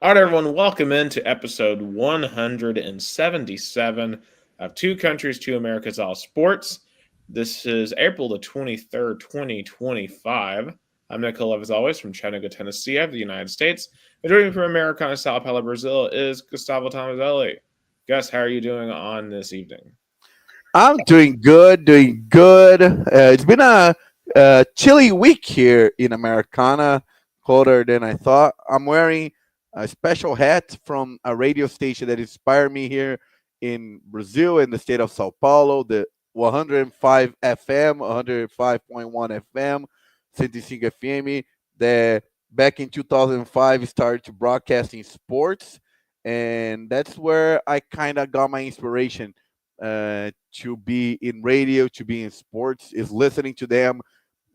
All right, everyone, welcome into episode 177 of Two Countries, Two Americas, All Sports. This is April the 23rd, 2025. I'm Nicola, as always, from Chattanooga, Tennessee, of the United States. And joining me from Americana, Sao Paulo, Brazil, is Gustavo Tomazelli. Gus, how are you doing on this evening? I'm doing good, doing good. It's been a chilly week here in Americana, colder than I thought. I'm wearing a special hat from a radio station that inspired me here in Brazil, in the state of Sao Paulo, the 105 FM, 105.1 FM, 105 FM, that back in 2005 started to broadcasting sports. And that's where I kind of got my inspiration to be in radio, to be in sports, is listening to them.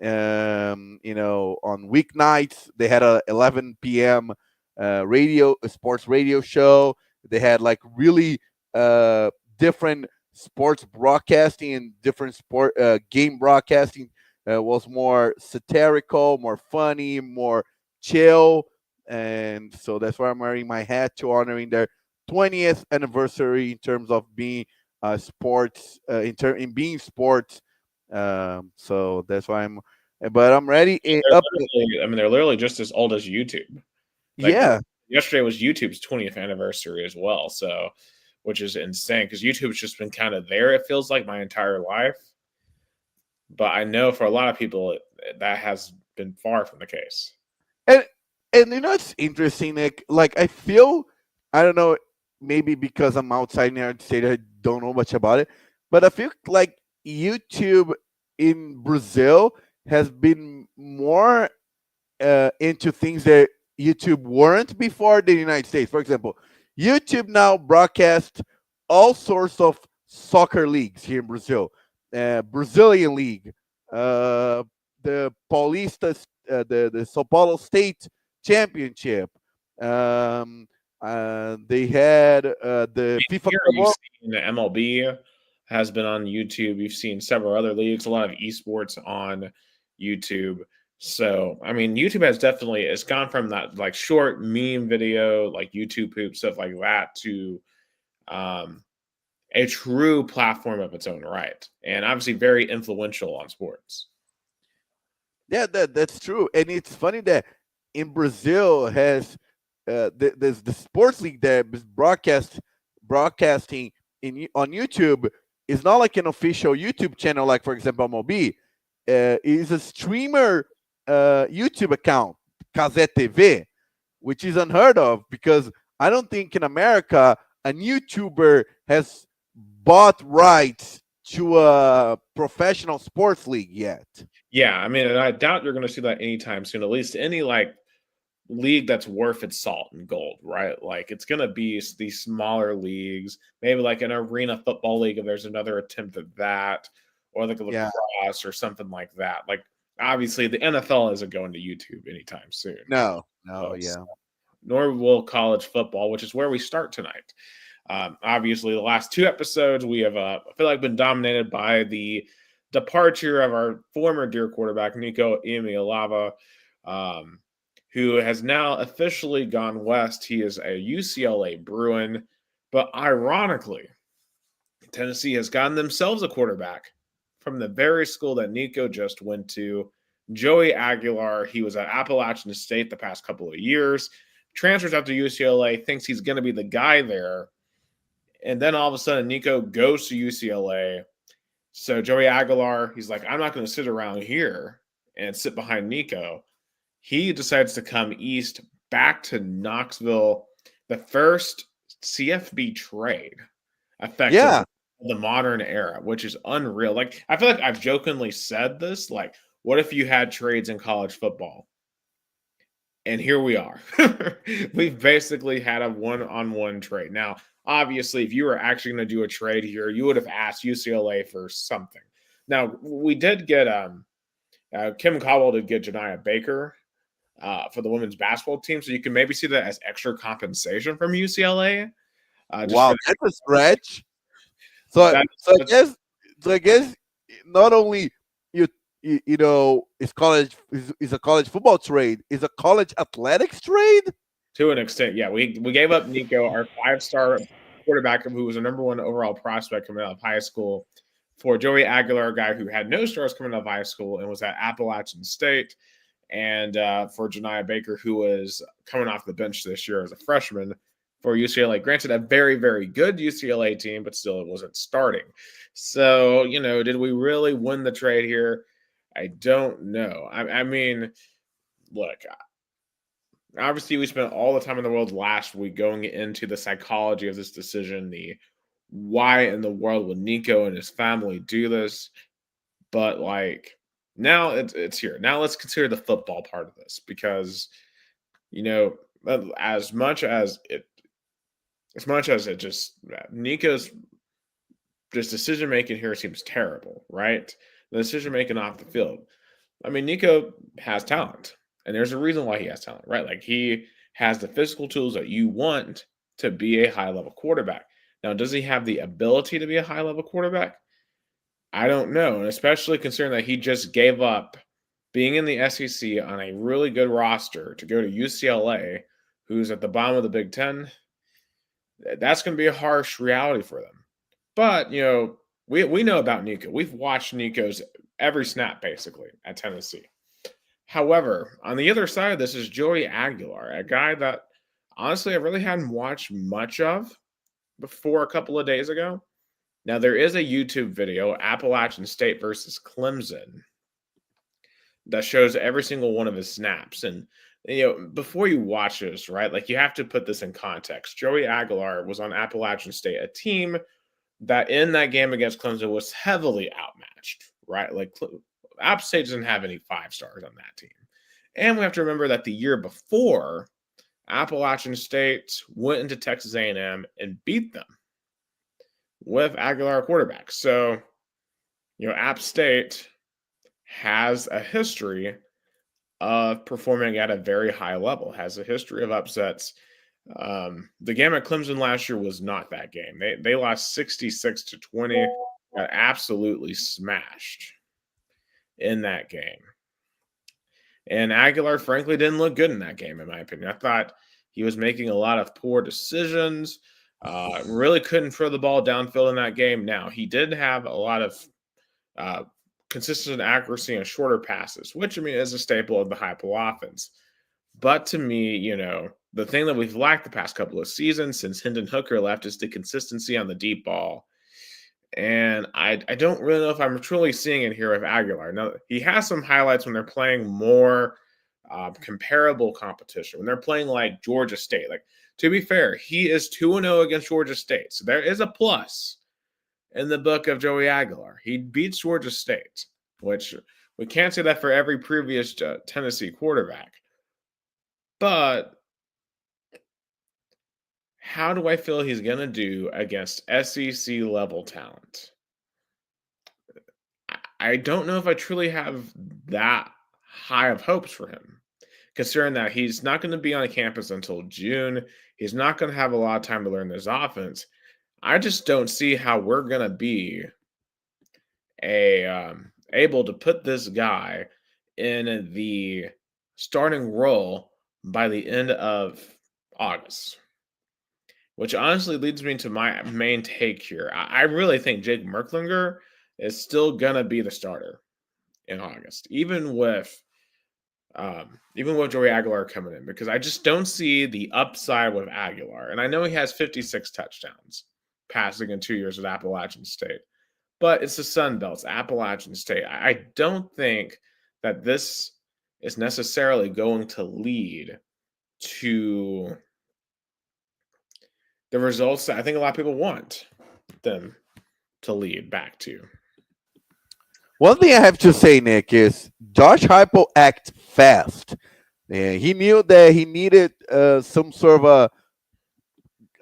On weeknights they had a 11 p.m. Sports radio show. They had like really different sports broadcasting and different sport game broadcasting. Was more satirical, more funny, more chill, and so that's why I'm wearing my hat to honoring their 20th anniversary in terms of being sports in being sports. So that's why but I'm ready. They're literally just as old as YouTube. Like Yeah, yesterday was YouTube's 20th anniversary as well, so which is insane because YouTube's just been kind of there. It feels like my entire life, but I know for a lot of people that has been far from the case. and it's interesting, Nick. Like I don't know, maybe because I'm outside in the United States, I don't know much about it, but I feel like YouTube in Brazil has been more into things that YouTube weren't before the United States. For example, YouTube now broadcasts all sorts of soccer leagues here in Brazil. Brazilian League, uh, the Paulista, the Sao Paulo State Championship. Um, they had the FIFA Here you've Pro. seen the MLB has been on YouTube. You've seen several other leagues, a lot of esports on YouTube. So, I mean, YouTube has definitely it's gone from that like short meme video, like YouTube poop stuff like that, to um, a true platform of its own right, and obviously very influential on sports. Yeah, that's true, and it's funny that in Brazil has there's the sports league that is broadcasting on YouTube is not like an official YouTube channel, like for example MLB. Is a streamer YouTube account, Kazé TV, which is unheard of because I don't think in America a YouTuber has bought rights to a professional sports league yet. Yeah, I mean, and I doubt you're going to see that anytime soon. At least any like league that's worth its salt and gold, right? Like it's going to be these smaller leagues, maybe like an arena football league if there's another attempt at that, or like a Yeah. lacrosse or something like that. Like obviously, the NFL isn't going to YouTube anytime soon. No. No. So, Yeah. nor will college football, which is where we start tonight. Obviously, the last two episodes we have, I feel like, been dominated by the departure of our former dear quarterback Nico Imialava, um, who has now officially gone west. He is a UCLA Bruin, but ironically, Tennessee has gotten themselves a quarterback from the very school that Nico just went to. Joey Aguilar, he was at Appalachian State the past couple of years, transfers out to UCLA, thinks he's going to be the guy there. And then all of a sudden, Nico goes to UCLA. So Joey Aguilar, he's like, I'm not going to sit around here and sit behind Nico. He decides to come east back to Knoxville, the first CFB trade, effectively Yeah. the modern era, which is unreal. Like, I feel like I've jokingly said this, like, what if you had trades in college football? And here we are. We've basically had a one-on-one trade. Now, obviously, if you were actually going to do a trade here, you would have asked UCLA for something. Now, we did get Kim Caldwell did get Janiah Baker for the women's basketball team, so you can maybe see that as extra compensation from UCLA. Just for Wow, that's a stretch. So, that, so I guess, so I guess, not only it's college is a college football trade, is a college athletics trade. To an extent, yeah. We gave up Nico, our 5-star quarterback, who was a number 1 overall prospect coming out of high school, for Joey Aguilar, a guy who had no stars coming out of high school and was at Appalachian State, and for Janiah Baker, who was coming off the bench this year as a freshman for UCLA. Granted, a very, very good UCLA team, but still it wasn't starting. So, did we really win the trade here? I don't know. I mean, look, obviously we spent all the time in the world last week going into the psychology of this decision, the why in the world would Nico and his family do this. But now it's here. Now let's consider the football part of this, because as much as it just Nico's just decision making here seems terrible, right? The decision making off the field. I mean, Nico has talent, and there's a reason why he has talent, right? Like, he has the physical tools that you want to be a high level quarterback. Now, does he have the ability to be a high level quarterback? I don't know, and especially considering that he just gave up being in the SEC on a really good roster to go to UCLA, who's at the bottom of the Big Ten. That's going to be a harsh reality for them. But, we know about Nico. We've watched Nico's every snap, basically, at Tennessee. However, on the other side of this is Joey Aguilar, a guy that, honestly, I really hadn't watched much of before a couple of days ago. Now, there is a YouTube video, Appalachian State versus Clemson, that shows every single one of his snaps. And, before you watch this, right, you have to put this in context. Joey Aguilar was on Appalachian State, a team that in that game against Clemson was heavily outmatched, right? App State doesn't have any 5-stars on that team. And we have to remember that the year before, Appalachian State went into Texas A&M and beat them with Aguilar quarterback. So, App State has a history of performing at a very high level, has a history of upsets. The game at Clemson last year was not that game. They lost 66-20, got absolutely smashed in that game. And Aguilar, frankly, didn't look good in that game, in my opinion. I thought he was making a lot of poor decisions. Really couldn't throw the ball downfield in that game. Now, he did have a lot of consistent accuracy and shorter passes, which, is a staple of the Heupel offense. But to me, the thing that we've lacked the past couple of seasons since Hendon Hooker left is the consistency on the deep ball. And I don't really know if I'm truly seeing it here with Aguilar. Now, he has some highlights when they're playing more comparable competition, when they're playing like Georgia State. To be fair, he is 2-0 against Georgia State. So there is a plus in the book of Joey Aguilar. He beats Georgia State, which we can't say that for every previous Tennessee quarterback. But how do I feel he's going to do against SEC level talent? I don't know if I truly have that high of hopes for him, considering that he's not going to be on campus until June. He's not going to have a lot of time to learn this offense. I just don't see how we're going to be able to put this guy in the starting role by the end of August, which honestly leads me to my main take here. I really think Jake Merklinger is still going to be the starter in August, even with Joey Aguilar coming in, because I just don't see the upside with Aguilar. And I know he has 56 touchdowns passing in 2 years at Appalachian State, but it's the Sun Belt's Appalachian State. I don't think that this is necessarily going to lead to the results that I think a lot of people want them to lead back to. One thing I have to say, Nick, is Josh Heupel acts fast. And he knew that he needed some sort of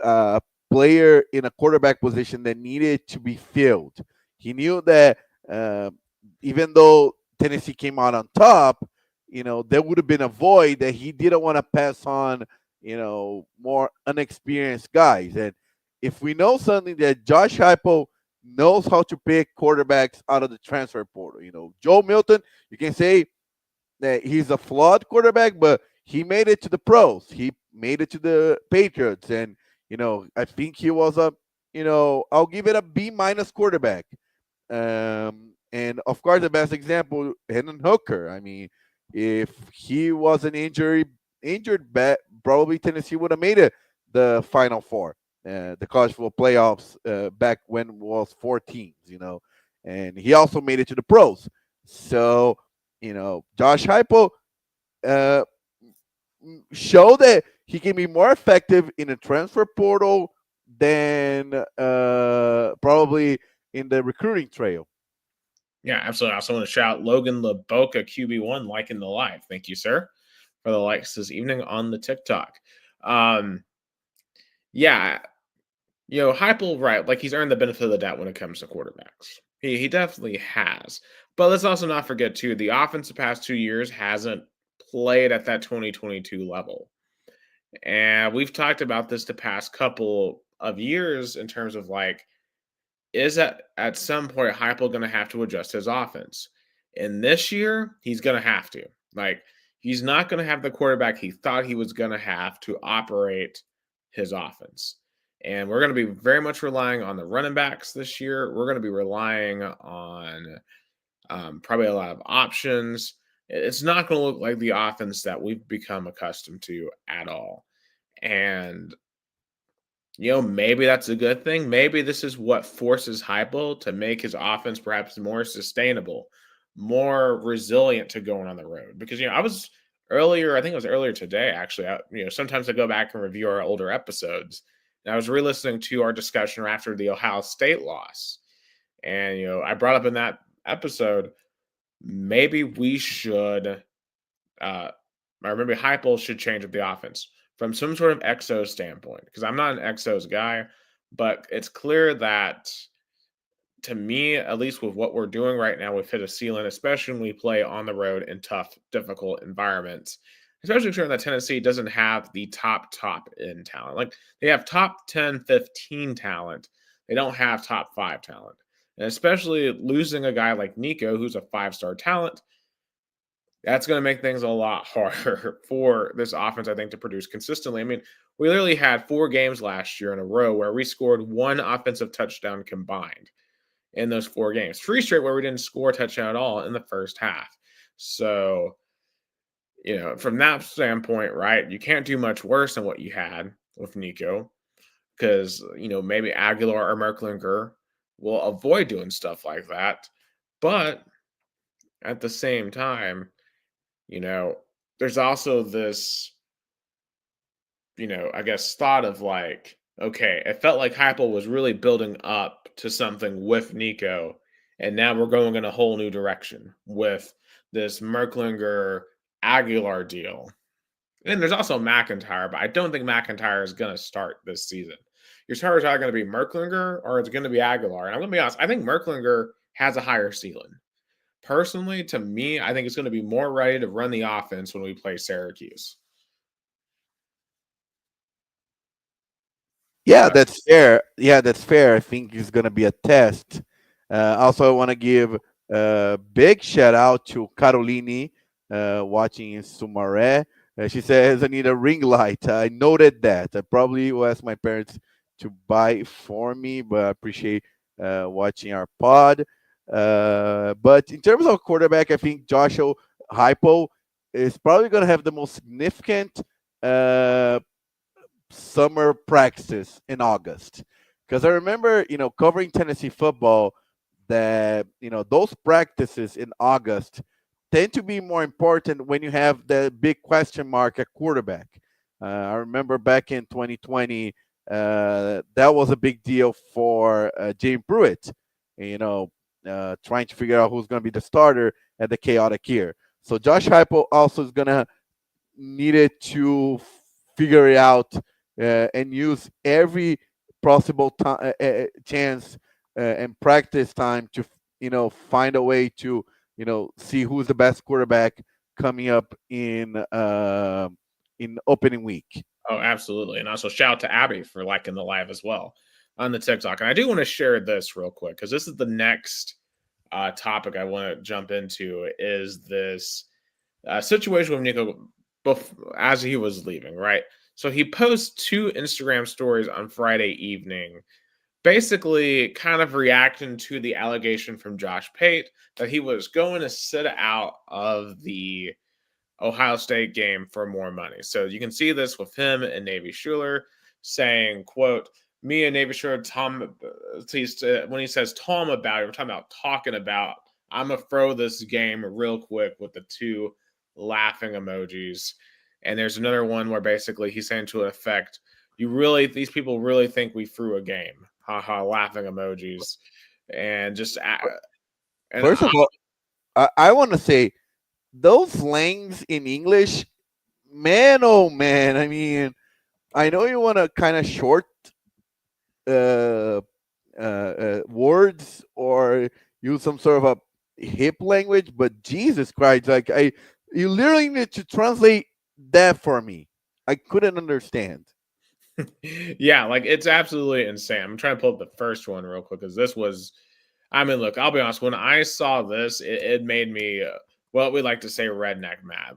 a player in a quarterback position that needed to be filled. He knew that even though Tennessee came out on top, there would have been a void that he didn't want to pass on, more unexperienced guys. And if we know something, that Josh Heupel knows how to pick quarterbacks out of the transfer portal. Joe Milton, you can say that he's a flawed quarterback, but he made it to the pros. He made it to the Patriots, and I think he was a I'll give it a B minus quarterback. And of course, the best example, Hendon Hooker. I mean, if he wasn't injured, probably Tennessee would have made it the Final Four, the college football playoffs back when it was 4 teams. And he also made it to the pros. So, Josh Heupel uh, show that he can be more effective in a transfer portal than probably in the recruiting trail. Yeah, absolutely. I also want to shout out Logan LaBoca QB1 liking the live. Thank you, sir, for the likes this evening on the TikTok. Um, yeah, Heupel, right? Like he's earned the benefit of the doubt when it comes to quarterbacks. He definitely has. But let's also not forget too, the offense the past 2 years hasn't played at that 2022 level. And we've talked about this the past couple of years in terms of like, is that at some point Heupel going to have to adjust his offense? And this year, he's going to have to. Like, he's not going to have the quarterback he thought he was going to have to operate his offense. And we're going to be very much relying on the running backs this year. We're going to be relying on probably a lot of options. It's not going to look like the offense that we've become accustomed to at all. And maybe that's a good thing. Maybe this is what forces Heupel to make his offense perhaps more sustainable, more resilient to going on the road. Because I was earlier, I think it was earlier today, actually. Sometimes I go back and review our older episodes, and I was re-listening to our discussion after the Ohio State loss, and I brought up in that episode maybe we should. Or maybe Heupel should change up the offense from some sort of XO standpoint, because I'm not an XOs guy, but it's clear that to me, at least with what we're doing right now, we've hit a ceiling, especially when we play on the road in tough, difficult environments. Especially considering that Tennessee doesn't have the top end talent. Like they have top 10, 15 talent. They don't have top 5 talent. And especially losing a guy like Nico, who's a 5-star talent, that's going to make things a lot harder for this offense, I think, to produce consistently. I mean, we literally had 4 games last year in a row where we scored 1 offensive touchdown combined in those 4 games. 3 straight where we didn't score a touchdown at all in the first half. So, from that standpoint, right, you can't do much worse than what you had with Nico because, maybe Aguilar or Merklinger will avoid doing stuff like that. But at the same time, there's also this, I guess, thought of like, okay, it felt like Heupel was really building up to something with Nico, and now we're going in a whole new direction with this Merklinger Aguilar deal. And there's also McIntyre, but I don't think McIntyre is going to start this season. Your starters are going to be Merklinger or it's going to be Aguilar. And I'm going to be honest, I think Merklinger has a higher ceiling. Personally, to me, I think it's going to be more ready to run the offense when we play Syracuse. Yeah, that's fair. Yeah, that's fair. I think it's going to be a test. Also, I want to give a big shout out to Carolini watching in Sumaré. She says, I need a ring light. I noted that. I probably will ask my parents to buy it for me, but I appreciate watching our pod. But in terms of quarterback, I think Joshua Heupel is probably going to have the most significant summer practices in August. Because I remember, covering Tennessee football, that, those practices in August tend to be more important when you have the big question mark at quarterback. I remember back in 2020, that was a big deal for James Pruitt, trying to figure out who's going to be the starter at the chaotic year. So Josh Heupel also is going to need it to figure it out and use every possible chance and practice time to find a way to see who's the best quarterback coming up in opening week. Oh, absolutely. And also shout out to Abby for liking the live as well on the TikTok. And I do want to share this real quick because this is the next topic I want to jump into is this situation with Nico as he was leaving, right? So he posts 2 Instagram stories on Friday evening, basically kind of reacting to the allegation from Josh Pate that he was going to sit out of the Ohio State game for more money. So you can see this with him and Navy Schuler saying, quote, me and Navy Schuler, when he says Tom about it, we're talking about talking about, I'm going to throw this game real quick with the 2 laughing emojis. And there's another one where basically he's saying to an effect, these people really think we threw a game. Haha, laughing emojis. And just, and First of all, I want to say those langs in English, man, oh man. I mean, I know you want to kind of short uh, words or use some sort of a hip language, but Jesus Christ, you literally need to translate that for me. I couldn't understand. yeah, like it's absolutely insane. I'm trying to pull up the first one real quick because this was, I mean, look, I'll be honest. When I saw this, it made me, what we like to say, redneck mad.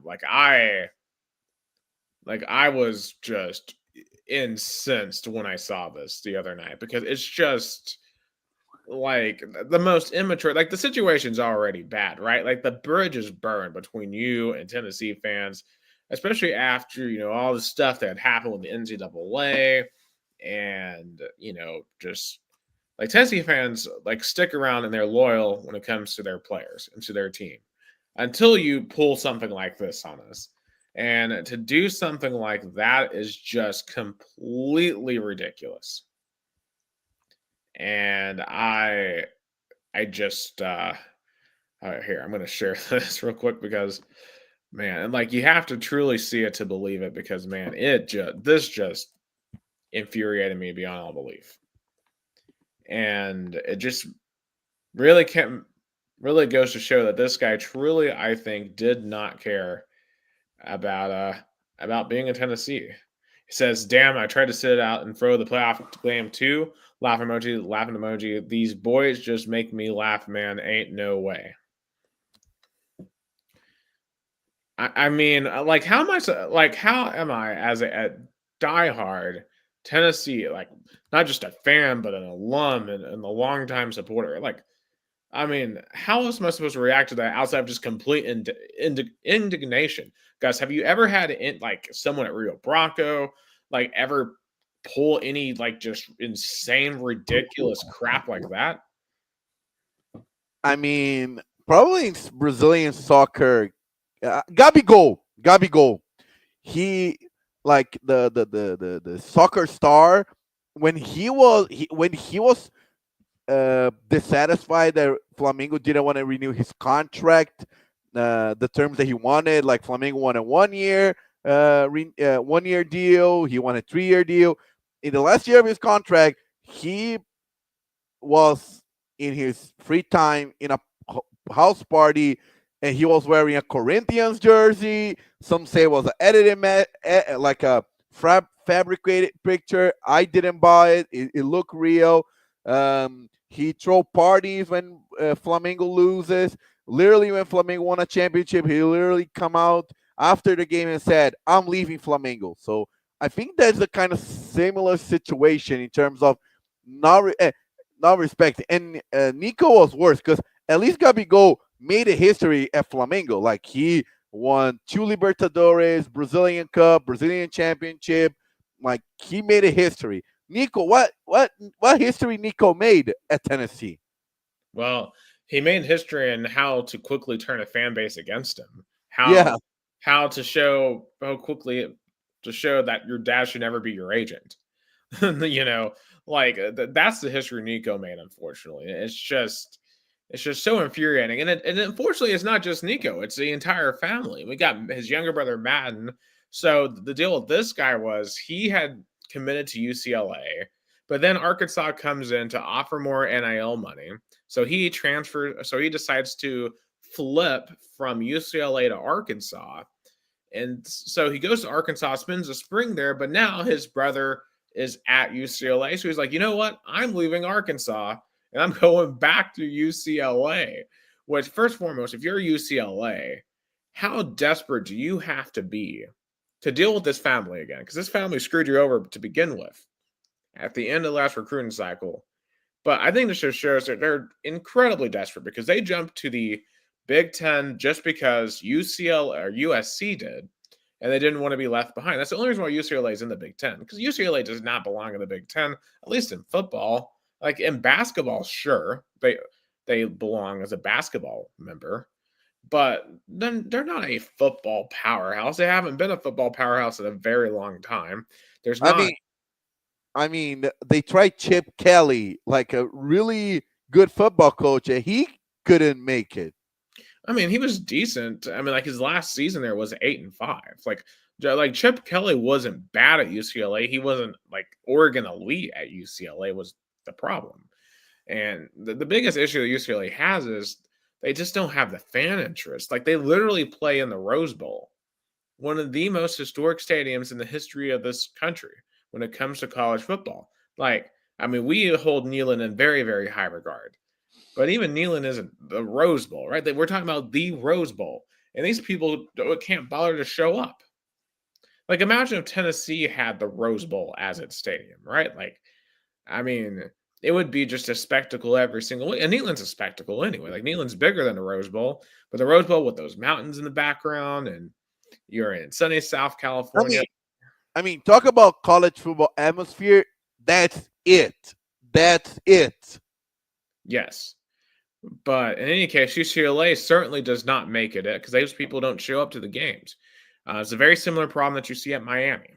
I was just incensed when I saw this the other night because it's just like the most immature. Like the situation's already bad, right? Like the bridge is burned between you and Tennessee fans, especially after all the stuff that had happened with the NCAA, and just like Tennessee fans like stick around and they're loyal when it comes to their players and to their team until you pull something like this on us. And to do something like that is just completely ridiculous. And I just here, I'm going to share this real quick because man, and like you have to truly see it to believe it because man, this just infuriated me beyond all belief. And it just really goes to show that this guy truly, I think, did not care about being in Tennessee. He says, "Damn, I tried to sit it out and throw the playoff game too." Laughing emoji, laughing emoji. These boys just make me laugh, man. Ain't no way. I mean, like, how much, like, how am I as a diehard Tennessee, like, not just a fan, but an alum and a longtime supporter? Like, I mean, how else am I supposed to react to that outside of just complete indignation? Guys, have you ever had like someone at Rio Bronco like ever pull any like just insane, ridiculous crap like that? I mean, probably in Brazilian soccer, Gabigol. He like the soccer star when he was dissatisfied that Flamengo didn't want to renew his contract, the terms that he wanted. Like Flamengo wanted 1 year, 1 year deal. He wanted 3 year deal. In the last year of his contract, he was in his free time in a house party, and he was wearing a Corinthians jersey. Some say it was an edited, like a fabricated picture. I didn't buy it. It looked real. He throw parties when Flamengo loses. Literally, when Flamengo won a championship, he literally come out after the game and said, "I'm leaving Flamengo." So I think that's a kind of similar situation in terms of not not respect. And Nico was worse because at least Gabigol made a history at Flamengo. Like he won 2 Libertadores, Brazilian Cup, Brazilian Championship. Like he made a history. Nico, what history Nico made at Tennessee? Well, he made history in how to quickly turn a fan base against him. Yeah, How to show how quickly to show that your dad should never be your agent. you know, like that's the history Nico made. Unfortunately, it's just so infuriating. And unfortunately, it's not just Nico; it's the entire family. We got his younger brother Madden. So the deal with this guy was he had committed to UCLA, but then Arkansas comes in to offer more NIL money. So he transfers. So he decides to flip from UCLA to Arkansas. And so he goes to Arkansas, spends the spring there, but now his brother is at UCLA. So he's like, you know what? I'm leaving Arkansas and I'm going back to UCLA. Which, first and foremost, if you're UCLA, how desperate do you have to be to deal with this family again, because this family screwed you over to begin with at the end of the last recruiting cycle. But I think this just shows that they're incredibly desperate because they jumped to the Big Ten just because UCLA or USC did, and they didn't want to be left behind. That's the only reason why UCLA is in the Big Ten, because UCLA does not belong in the Big Ten, at least in football. Like in basketball, sure, they belong as a basketball member, but then they're not a football powerhouse. They haven't been a football powerhouse in a very long time. There's I not. mean, I mean, they tried Chip Kelly, like a really good football coach, and he couldn't make it. I mean, he was decent. I mean, like his last season there was 8-5. Like Chip Kelly wasn't bad at UCLA. He wasn't like Oregon elite at UCLA was the problem. And the biggest issue that UCLA has is they just don't have the fan interest. Like they literally play in the Rose Bowl, one of the most historic stadiums in the history of this country when it comes to college football. Like, I mean, we hold Neyland in very, very high regard. But even Neyland isn't the Rose Bowl, right? We're talking about the Rose Bowl. And these people can't bother to show up. Like, imagine if Tennessee had the Rose Bowl as its stadium, right? Like, I mean, it would be just a spectacle every single week. And Neyland's a spectacle anyway. Like, Neyland's bigger than the Rose Bowl. But the Rose Bowl with those mountains in the background, and you're in sunny South California. I mean, talk about college football atmosphere. That's it. That's it. Yes. But in any case, UCLA certainly does not make it because those people don't show up to the games. It's a very similar problem that you see at Miami.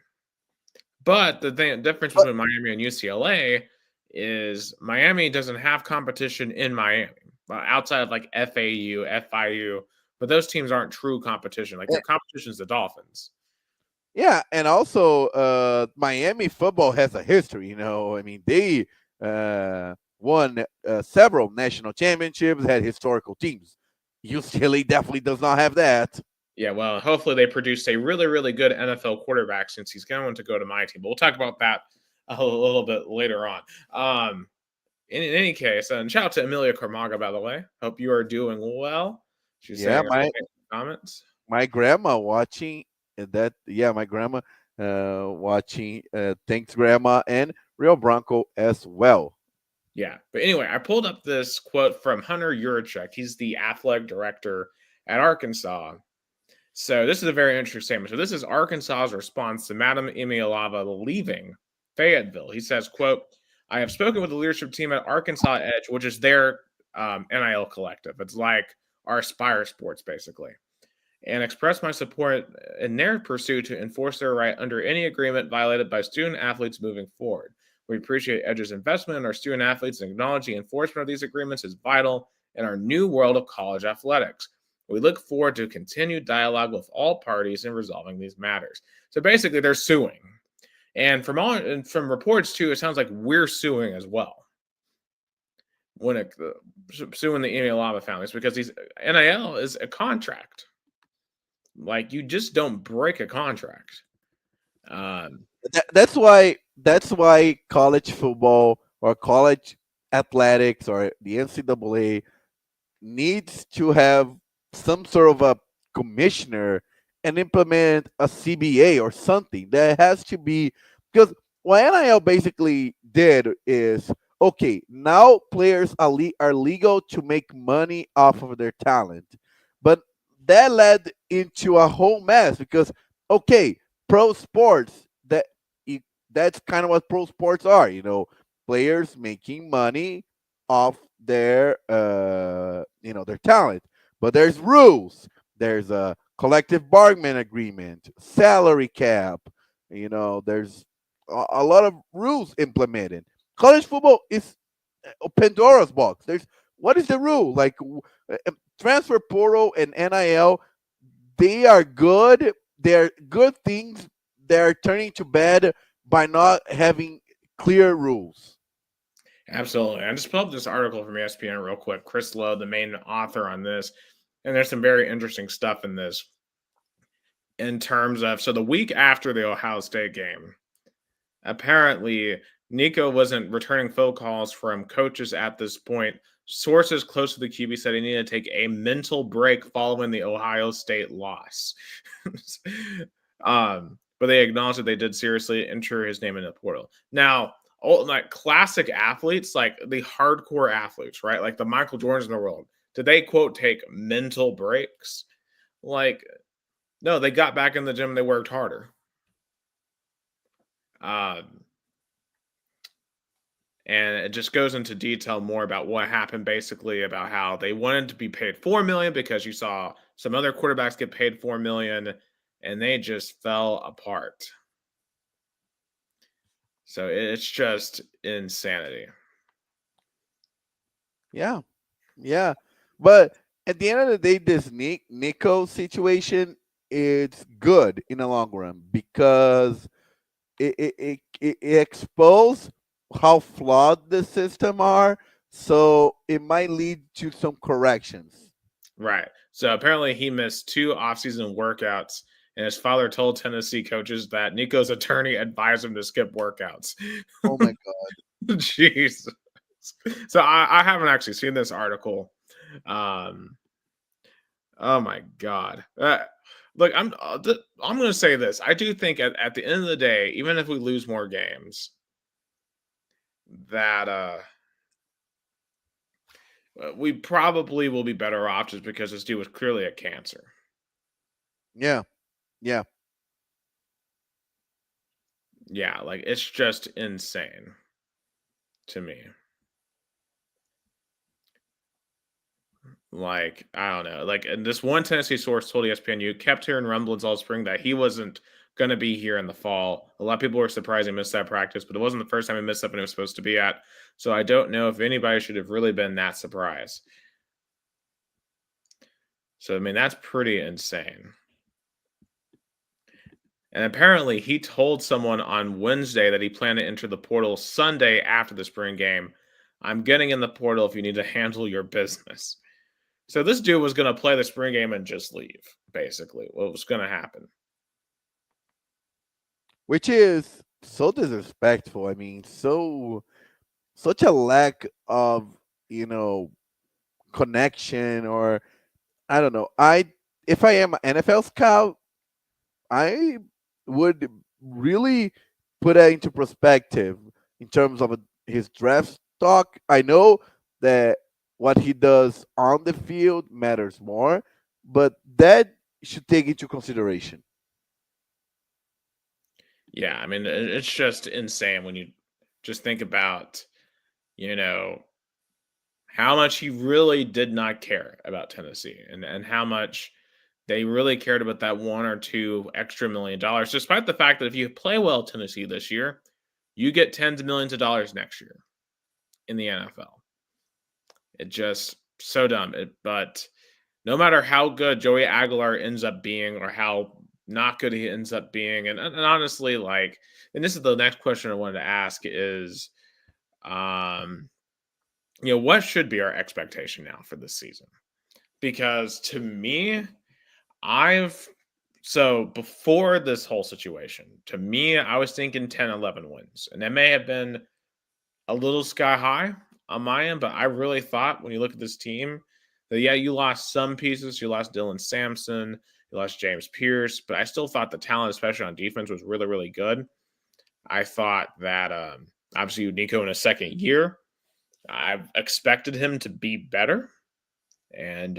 But the difference between Miami and UCLA is Miami doesn't have competition in Miami outside of like FAU, FIU. But those teams aren't true competition. Like their competition is the Dolphins. Yeah, and also Miami football has a history. I mean, they won several national championships, had historical teams. UCLA definitely does not have that. Yeah, well, hopefully they produced a really, really good NFL quarterback since he's going to go to my team. But we'll talk about that a little bit later on. In any case, and shout out to Amelia Carmaga, by the way. Hope you are doing well. She's saying my comments. My grandma watching that. Yeah, my grandma watching. Thanks, grandma, and Real Bronco as well. Yeah, but anyway, I pulled up this quote from Hunter Yurachek. He's the athletic director at Arkansas. So this is a very interesting statement. So this is Arkansas's response to Madam Imialava leaving Fayetteville. He says, quote, I have spoken with the leadership team at Arkansas Edge, which is their NIL collective. It's like our Aspire Sports, basically, and expressed my support in their pursuit to enforce their right under any agreement violated by student athletes moving forward. We appreciate Edge's investment in our student athletes and acknowledge the enforcement of these agreements is vital in our new world of college athletics. We look forward to continued dialogue with all parties in resolving these matters. So basically, they're suing. And from reports, too, it sounds like we're suing as well. Suing the Imialava families, because these NIL is a contract. Like, you just don't break a contract. That's why college football or college athletics or the NCAA needs to have some sort of a commissioner and implement a CBA or something. That has to be, because what NIL basically did is, okay, now players are legal to make money off of their talent. But that led into a whole mess because, okay, pro sports, that's kind of what pro sports are, players making money off their their talent. But there's rules. There's a collective bargaining agreement, salary cap. There's a lot of rules implemented. College football is Pandora's box. What is the rule? Like transfer portal and NIL, they are good. They're good things. They're turning to bad by not having clear rules. Absolutely. I just pulled up this article from ESPN real quick. Chris Lowe, the main author on this, and there's some very interesting stuff in this in terms of, so the week after the Ohio State game, apparently Nico wasn't returning phone calls from coaches at this point. Sources close to the QB said he needed to take a mental break following the Ohio State loss. But they acknowledged that they did seriously enter his name in the portal. Now, like classic athletes, like the hardcore athletes, right? Like the Michael Jordans in the world, did they quote take mental breaks? Like, no, they got back in the gym. They worked harder. Um, and it just goes into detail more about what happened, basically about how they wanted to be paid $4 million because you saw some other quarterbacks get paid $4 million, and they just fell apart. So it's just insanity. Yeah, yeah. But at the end of the day, this Nico situation, it's good in the long run because it exposed how flawed the system are. So it might lead to some corrections. Right. So apparently he missed 2 offseason workouts, and his father told Tennessee coaches that Nico's attorney advised him to skip workouts. Oh my god. Jeez. So I haven't actually seen this article. Oh my god. Look, I'm going to say this. I do think at the end of the day, even if we lose more games, that we probably will be better off just because this dude was clearly a cancer. Yeah. Yeah. Yeah, like it's just insane to me. Like, I don't know. Like, and this one Tennessee source told ESPN, you kept hearing rumblings all spring that he wasn't going to be here in the fall. A lot of people were surprised he missed that practice, but it wasn't the first time he missed something he was supposed to be at. So I don't know if anybody should have really been that surprised. So, I mean, that's pretty insane. And apparently, he told someone on Wednesday that he planned to enter the portal Sunday after the spring game. I'm getting in the portal if you need to handle your business. So this dude was going to play the spring game and just leave, basically. What was going to happen? Which is so disrespectful. I mean, such a lack of, you know, connection, or I don't know. If I am an NFL scout, I would really put that into perspective in terms of his draft stock. I know that what he does on the field matters more, but that should take into consideration. Yeah, I mean, it's just insane when you just think about, you know, how much he really did not care about Tennessee and how much they really cared about that 1 or 2 extra $1 million, despite the fact that if you play well at Tennessee this year, you get tens of millions of dollars next year in the NFL. It just so dumb. But no matter how good Joey Aguilar ends up being or how not good he ends up being, and honestly, like, and this is the next question I wanted to ask is, um, what should be our expectation now for this season? Because to me, so before this whole situation, to me, I was thinking 10, 11 wins. And that may have been a little sky high on my end, but I really thought when you look at this team that, yeah, you lost some pieces. You lost Dylan Sampson, you lost James Pierce, but I still thought the talent, especially on defense, was really, really good. I thought that obviously Nico in his second year, I expected him to be better. And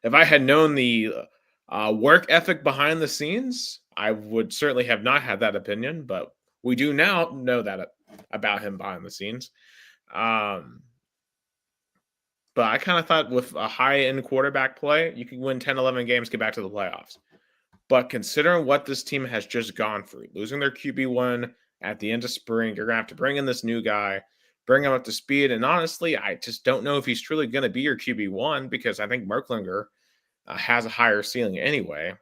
if I had known the work ethic behind the scenes, I would certainly have not had that opinion, but we do now know that about him behind the scenes. But I kind of thought with a high-end quarterback play, you can win 10, 11 games, get back to the playoffs. But considering what this team has just gone through, losing their QB1 at the end of spring, you're going to have to bring in this new guy, bring him up to speed. And honestly, I just don't know if he's truly going to be your QB1 because I think Merklinger has a higher ceiling anyway.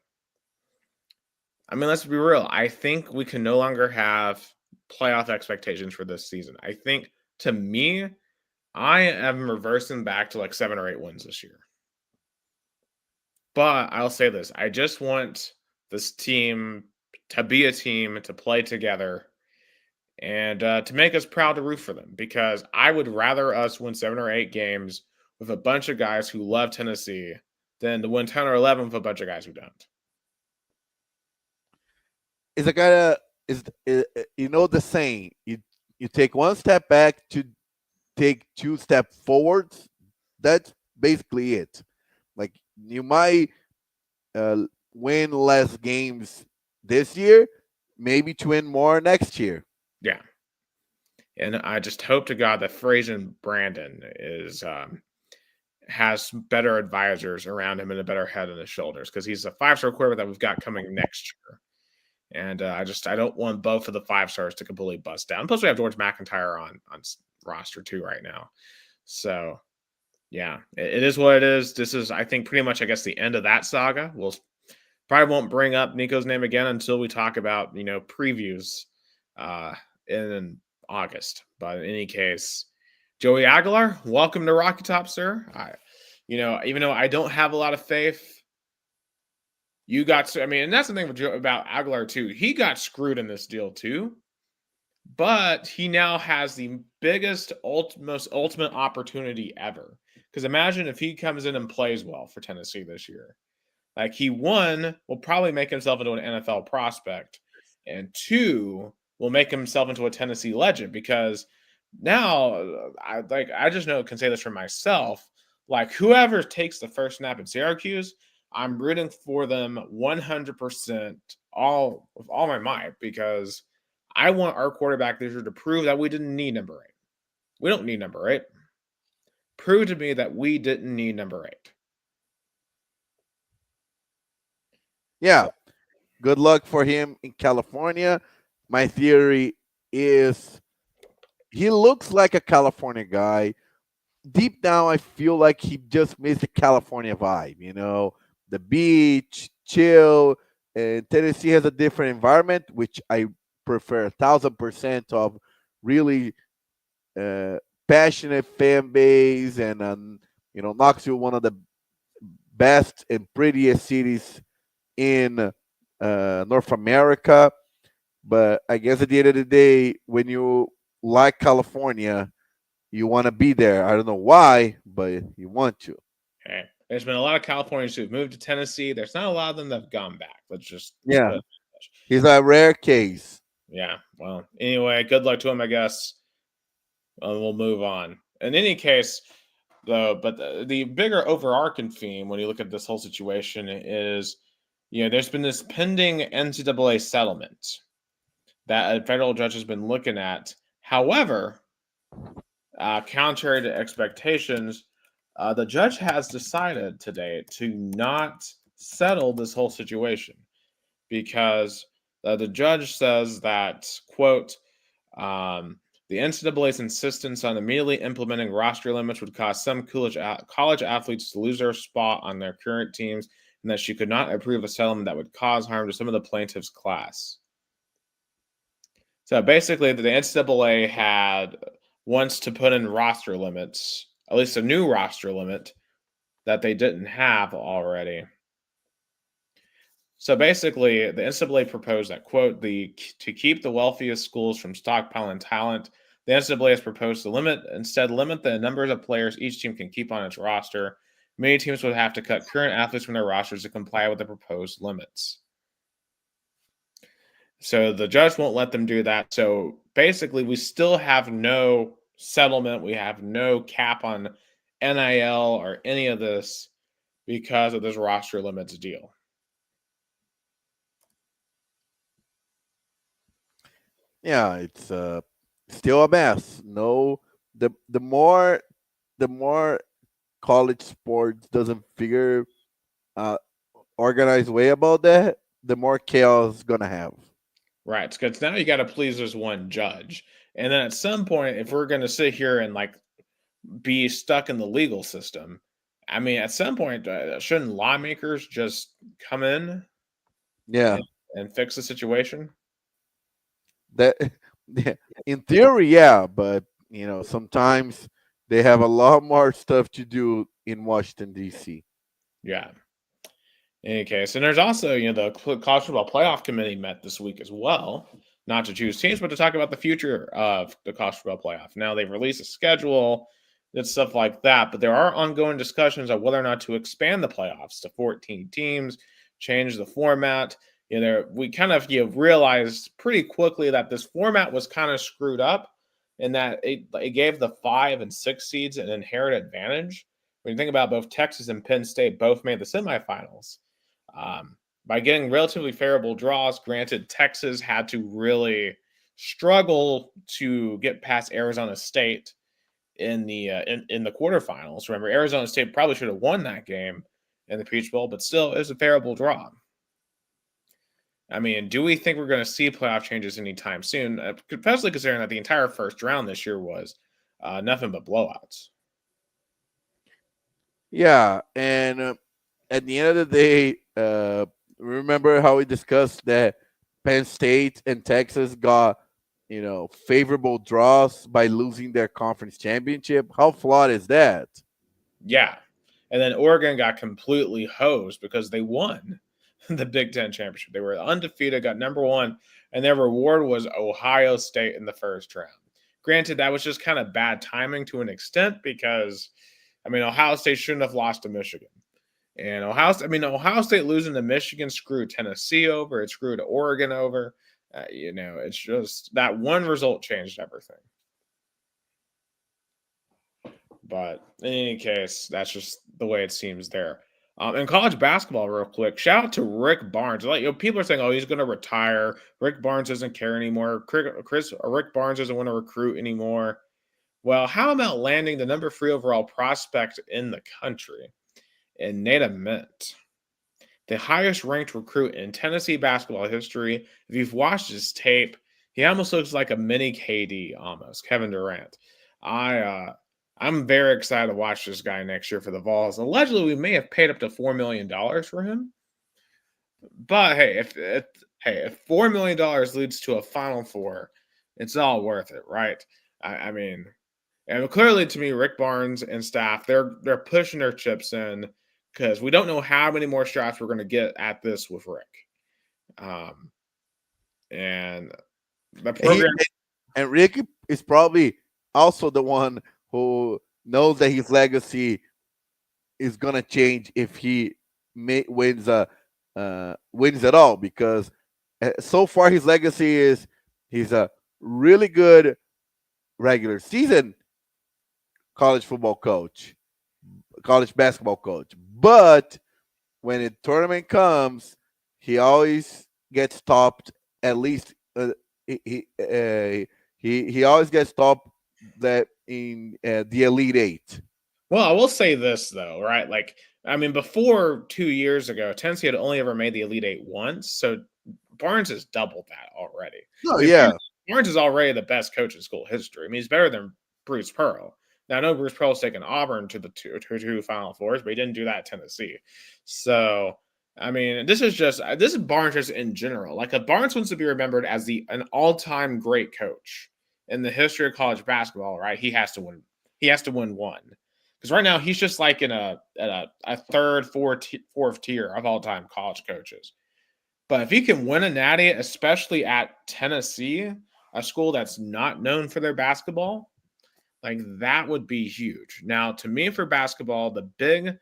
I mean, let's be real. I think we can no longer have playoff expectations for this season. I think, to me, I am reversing back to like 7 or 8 wins this year. But I'll say this. I just want this team to be a team, to play together, and to make us proud to root for them. Because I would rather us win 7 or 8 games with a bunch of guys who love Tennessee than to win 10 or 11 with a bunch of guys who don't. is a guy that you know the saying, you take one step back to take two step forwards. That's basically it. Like you might uh, win less games this year, maybe to win more next year. Yeah. And I just hope to God that Frazier Brandon is has better advisors around him and a better head on his shoulders, because he's a 5-star quarterback that we've got coming next year. And I don't want both of the 5 stars to completely bust down. Plus, we have George McIntyre on roster too right now. So yeah, it is what it is. This is, I think, pretty much, I guess, the end of that saga. We'll probably won't bring up Nico's name again until we talk about previews in August. But in any case, Joey Aguilar, welcome to Rocky Top, sir. Even though I don't have a lot of faith, you got to, and that's the thing about Aguilar too. He got screwed in this deal too, but he now has the biggest, most ultimate opportunity ever. Because imagine if he comes in and plays well for Tennessee this year. Like, he, one, will probably make himself into an NFL prospect, and two, will make himself into a Tennessee legend, because now I just can say this for myself. Like, whoever takes the first snap at Syracuse, I'm rooting for them 100% with all my might, because I want our quarterback this year to prove that we didn't need number 8. We don't need number 8. Prove to me that we didn't need number 8. Yeah. Good luck for him in California. My theory is he looks like a California guy. Deep down, I feel like he just missed the California vibe, the beach, chill. And Tennessee has a different environment, which I prefer 1,000% of really passionate fan base. And, Knoxville, one of the best and prettiest cities in North America. But I guess at the end of the day, when you like California, you want to be there. I don't know why, but you want to. Hey, there's been a lot of Californians who've moved to Tennessee. There's not a lot of them that have gone back. Let's yeah. He's a rare case. Yeah. Well, anyway, good luck to him, I guess. We'll move on. In any case, though, but the bigger overarching theme when you look at this whole situation is, there's been this pending NCAA settlement that a federal judge has been looking at. However, contrary to expectations, the judge has decided today to not settle this whole situation, because the judge says that, quote, the NCAA's insistence on immediately implementing roster limits would cause some college athletes to lose their spot on their current teams, and that she could not approve a settlement that would cause harm to some of the plaintiffs' class. So basically, the NCAA wants to put in roster limits, at least a new roster limit that they didn't have already. So basically, the NCAA proposed that, quote, to keep the wealthiest schools from stockpiling talent, the NCAA has proposed to limit the numbers of players each team can keep on its roster. Many teams would have to cut current athletes from their rosters to comply with the proposed limits. So the judge won't let them do that. So basically, we still have no settlement. We have no cap on NIL or any of this because of this roster limits deal. Yeah, it's still a mess. No, the more college sports doesn't figure organized way about that, the more chaos gonna have. Right, because now you got to please this one judge, and then at some point, if we're going to sit here and be stuck in the legal system, at some point, shouldn't lawmakers just come in, yeah, and fix the situation? That yeah, in theory, yeah, but sometimes they have a lot more stuff to do in Washington D.C. Yeah. In any case, and there's also, the college football playoff committee met this week as well, not to choose teams, but to talk about the future of the college football playoff. Now they've released a schedule and stuff like that, but there are ongoing discussions of whether or not to expand the playoffs to 14 teams, change the format. we kind of realized pretty quickly that this format was kind of screwed up, and that it gave the 5 and 6 seeds an inherent advantage. When you think about both Texas and Penn State both made the semifinals by getting relatively favorable draws. Granted, Texas had to really struggle to get past Arizona State in the quarterfinals. Remember, Arizona State probably should have won that game in the Peach Bowl, but still, it was a favorable draw. I mean, do we think we're going to see playoff changes anytime soon? Especially considering that the entire first round this year was nothing but blowouts. Yeah, and at the end of the day, remember how we discussed that Penn State and Texas got favorable draws by losing their conference championship? How flawed is that? Yeah, and then Oregon got completely hosed because they won the Big Ten championship. They were undefeated, got number 1, and their reward was Ohio State in the first round. Granted, that was just kind of bad timing to an extent because, I mean, Ohio State shouldn't have lost to Michigan. And Ohio State losing to Michigan screwed Tennessee over. It screwed Oregon over. It's just that one result changed everything. But in any case, that's just the way it seems there. In college basketball, real quick, shout out to Rick Barnes. People are saying, "Oh, he's going to retire." Rick Barnes doesn't care anymore. Rick Barnes doesn't want to recruit anymore. Well, how about landing the number 3 overall prospect in the country in Nate Mint, the highest ranked recruit in Tennessee basketball history? If you've watched his tape, he almost looks like a mini KD, almost Kevin Durant. I'm very excited to watch this guy next year for the Vols. Allegedly, we may have paid up to $4 million for him. But hey, if $4 million leads to a Final Four, it's all worth it, right? I mean, and clearly to me, Rick Barnes and staff, they're pushing their chips in because we don't know how many more shots we're going to get at this with Rick. And the program and Rick is probably also the one who knows that his legacy is gonna change if he wins at all, because so far his legacy is he's a really good regular season college basketball coach, but when a tournament comes, he always gets stopped. At least he always gets stopped that in the Elite Eight. Well, I will say this though, right? Before 2 years ago, Tennessee had only ever made the Elite Eight once, so Barnes has doubled that already. Oh yeah, Barnes is already the best coach in school history. I mean, he's better than Bruce Pearl. Now, I know Bruce Pearl's taken Auburn to the two Final Fours, but he didn't do that at Tennessee. So, I mean, this is Barnes just in general. If Barnes wants to be remembered as an all-time great coach in the history of college basketball, right? He has to win. He has to win one. Because right now he's just in a third, fourth tier of all-time college coaches. But if he can win a natty, especially at Tennessee, a school that's not known for their basketball, that would be huge. Now, to me, for basketball, the big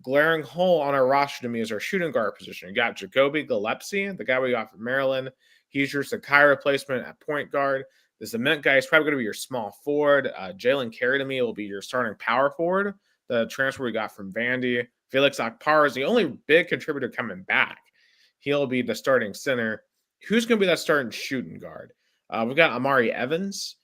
glaring hole on our roster to me is our shooting guard position. You got Jacoby Gillespie, the guy we got from Maryland. He's your Sakai replacement at point guard. The cement guy is probably going to be your small forward. Jalen Carey to me will be your starting power forward. The transfer we got from Vandy. Felix Akpar is the only big contributor coming back. He'll be the starting center. Who's going to be that starting shooting guard? We've got Amari Evans.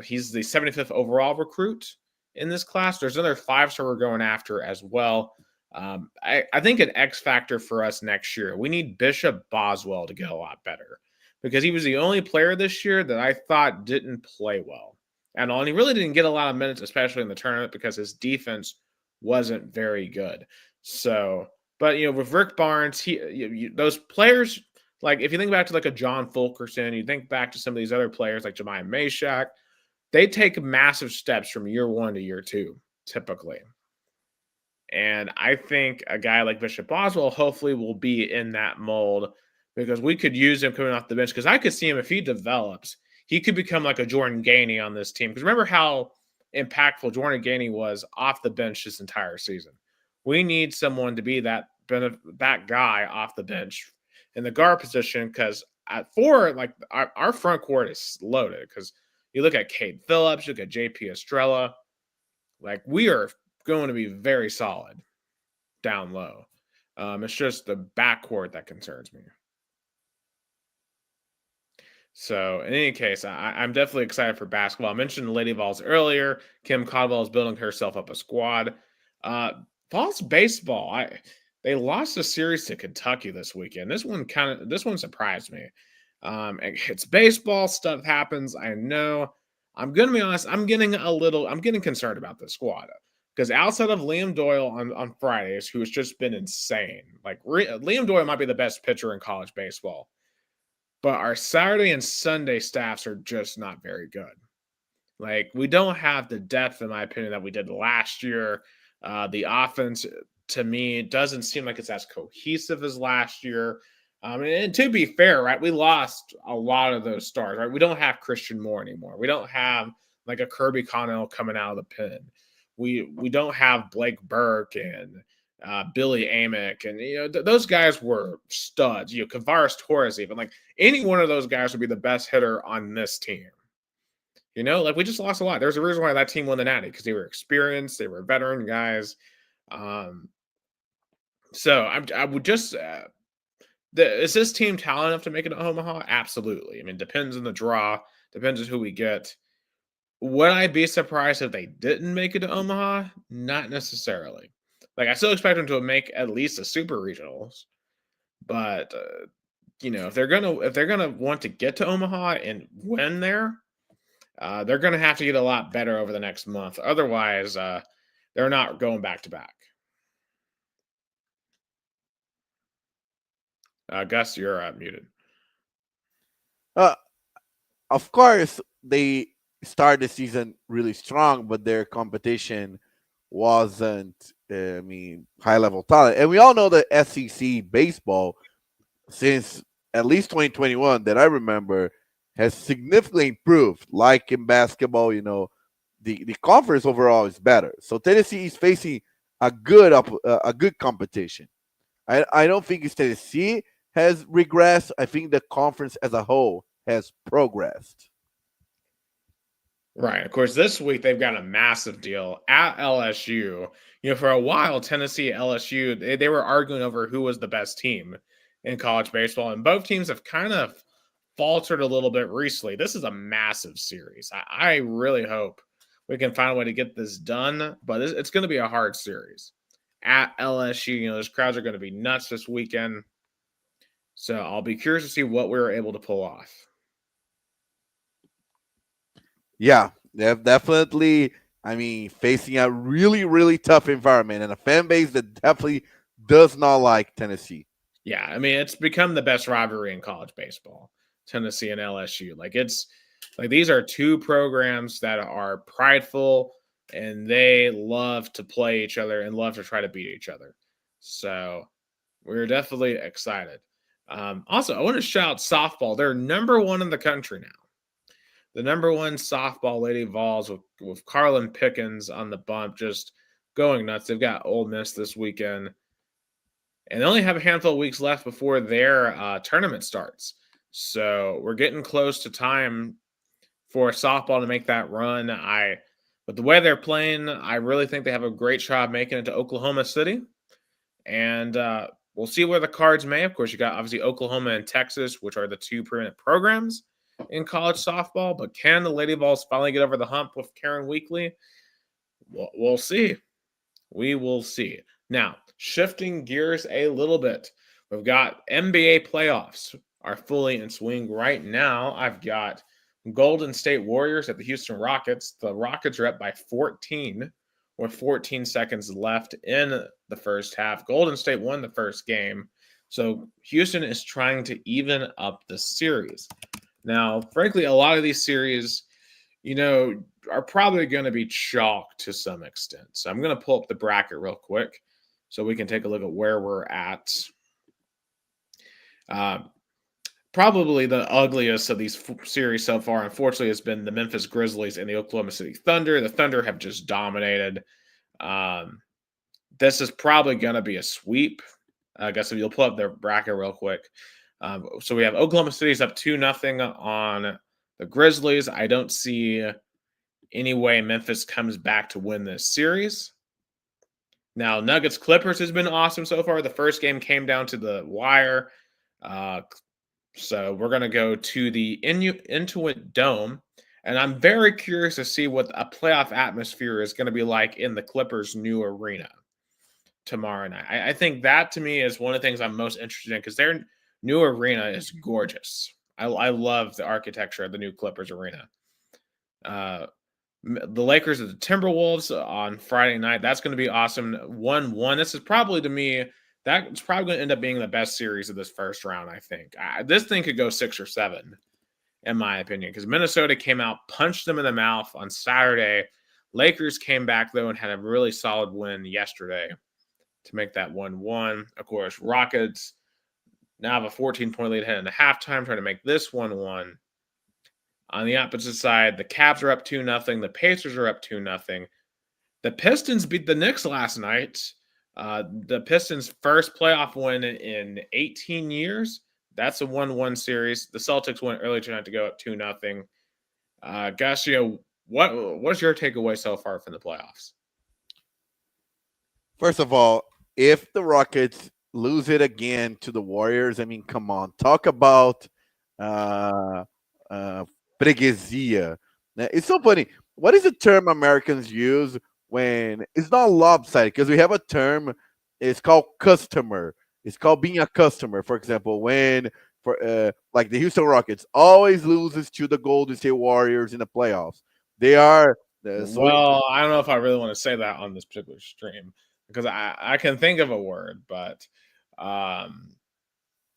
He's the 75th overall recruit in this class. There's another 5-star we're going after as well. I think an X factor for us next year, we need Bishop Boswell to get a lot better, because he was the only player this year that I thought didn't play well at all. And he really didn't get a lot of minutes, especially in the tournament, because his defense wasn't very good. So, but, with Rick Barnes, those players, if you think back to a John Fulkerson, you think back to some of these other players like Jemiah Mashack, they take massive steps from year 1 to year 2, typically. And I think a guy like Bishop Boswell hopefully will be in that mold, because we could use him coming off the bench. Because I could see him, if he develops, he could become a Jordan Gainey on this team. Because remember how impactful Jordan Gainey was off the bench this entire season. We need someone to be that guy off the bench in the guard position because at 4, like our front court is loaded because you look at Cade Phillips, you look at JP Estrella, like we are going to be very solid down low. It's just the backcourt that concerns me. So in any case, I'm definitely excited for basketball. I mentioned the Lady Vols earlier. Kim Caldwell is building herself up a squad. Vols baseball, they lost a series to Kentucky this weekend. This one surprised me. It's baseball, stuff happens. I know. I'm gonna be honest. I'm getting concerned about this squad because outside of Liam Doyle on Fridays, who has just been insane. Like Liam Doyle might be the best pitcher in college baseball. But our Saturday and Sunday staffs are just not very good. Like, we don't have the depth, in my opinion, that we did last year. The offense, to me, doesn't seem like it's as cohesive as last year. And to be fair, right, we lost a lot of those stars, right? We don't have Christian Moore anymore. We don't have, like, a Kirby Connell coming out of the pen. We don't have Blake Burke and Billy Amick, and those guys were studs. Kavaris Torres, even like any one of those guys would be the best hitter on this team. Like we just lost a lot. There's a reason why that team won the Natty because they were experienced, they were veteran guys. So I would just is this team talented enough to make it to Omaha? Absolutely. I mean, depends on the draw, depends on who we get. Would I be surprised if they didn't make it to Omaha? Not necessarily. Like, I still expect them to make at least the super regionals, but if they're gonna want to get to Omaha and win there, they're gonna have to get a lot better over the next month. Otherwise, they're not going back to back. Gus, you're muted. Of course, they started the season really strong, but their competition wasn't, high level talent. And we all know that SEC baseball, since at least 2021 that I remember, has significantly improved. Like in basketball, the conference overall is better. So Tennessee is facing a good competition. I don't think it's Tennessee has regressed. I think the conference as a whole has progressed. Right. Of course, this week they've got a massive deal at LSU. For a while, Tennessee, LSU, they were arguing over who was the best team in college baseball, and both teams have kind of faltered a little bit recently. This is a massive series. I really hope we can find a way to get this done, but it's going to be a hard series at LSU. Those crowds are going to be nuts this weekend. So I'll be curious to see what we were able to pull off. Yeah, they're definitely, facing a really, really tough environment and a fan base that definitely does not like Tennessee. Yeah, it's become the best rivalry in college baseball, Tennessee and LSU. It's like these are two programs that are prideful and they love to play each other and love to try to beat each other. So we're definitely excited. Also, I want to shout softball. They're number 1 in the country now. The number 1 softball Lady Vols with Carlin Pickens on the bump, just going nuts. They've got Ole Miss this weekend. And they only have a handful of weeks left before their tournament starts. So we're getting close to time for softball to make that run. With the way they're playing, I really think they have a great shot of making it to Oklahoma City. And we'll see where the cards may. Of course, you got obviously Oklahoma and Texas, which are the 2 permanent programs in college softball. But can the Lady Vols finally get over the hump with Karen Weekly? We'll see. We will see. Now, shifting gears a little bit, we've got NBA playoffs are fully in swing right now. I've got Golden State Warriors at the Houston Rockets. The Rockets are up by 14 with 14 seconds left in the first half. Golden State won the first game. So Houston is trying to even up the series. Now, frankly, a lot of these series, are probably going to be chalk to some extent. So I'm going to pull up the bracket real quick so we can take a look at where we're at. Probably the ugliest of these series so far, unfortunately, has been the Memphis Grizzlies and the Oklahoma City Thunder. The Thunder have just dominated. This is probably going to be a sweep. I guess if you'll pull up their bracket real quick. So we have Oklahoma City's up 2-0 on the Grizzlies. I don't see any way Memphis comes back to win this series. Now, Nuggets Clippers has been awesome so far. The first game came down to the wire. So we're going to go to the Intuit Dome. And I'm very curious to see what a playoff atmosphere is going to be like in the Clippers' new arena tomorrow night. I think that, to me, is one of the things I'm most interested in because their new arena is gorgeous. I love the architecture of the new Clippers arena. The Lakers at the Timberwolves on Friday night. That's going to be awesome. 1-1. This is probably, to me, that's probably going to end up being the best series of this first round, I think. This thing could go 6 or 7, in my opinion, because Minnesota came out, punched them in the mouth on Saturday. Lakers came back, though, and had a really solid win yesterday to make that 1-1. Of course, Rockets now have a 14-point lead heading into halftime, trying to make this 1-1. On the opposite side, the Cavs are up 2-0. The Pacers are up 2-0. The Pistons beat the Knicks last night. The Pistons' first playoff win in 18 years. That's a 1-1 series. The Celtics went early tonight to go up 2-0. Garcia, what's your takeaway so far from the playoffs? First of all, if the Rockets lose it again to the Warriors, I mean, come on, talk about freguesia. It's so funny. What is the term Americans use when it's not lopsided? Because we have a term, it's called customer. It's called being a customer. For example, when like the Houston Rockets always loses to the Golden State Warriors in the playoffs. They are well, I don't know if I really want to say that on this particular stream because I can think of a word, but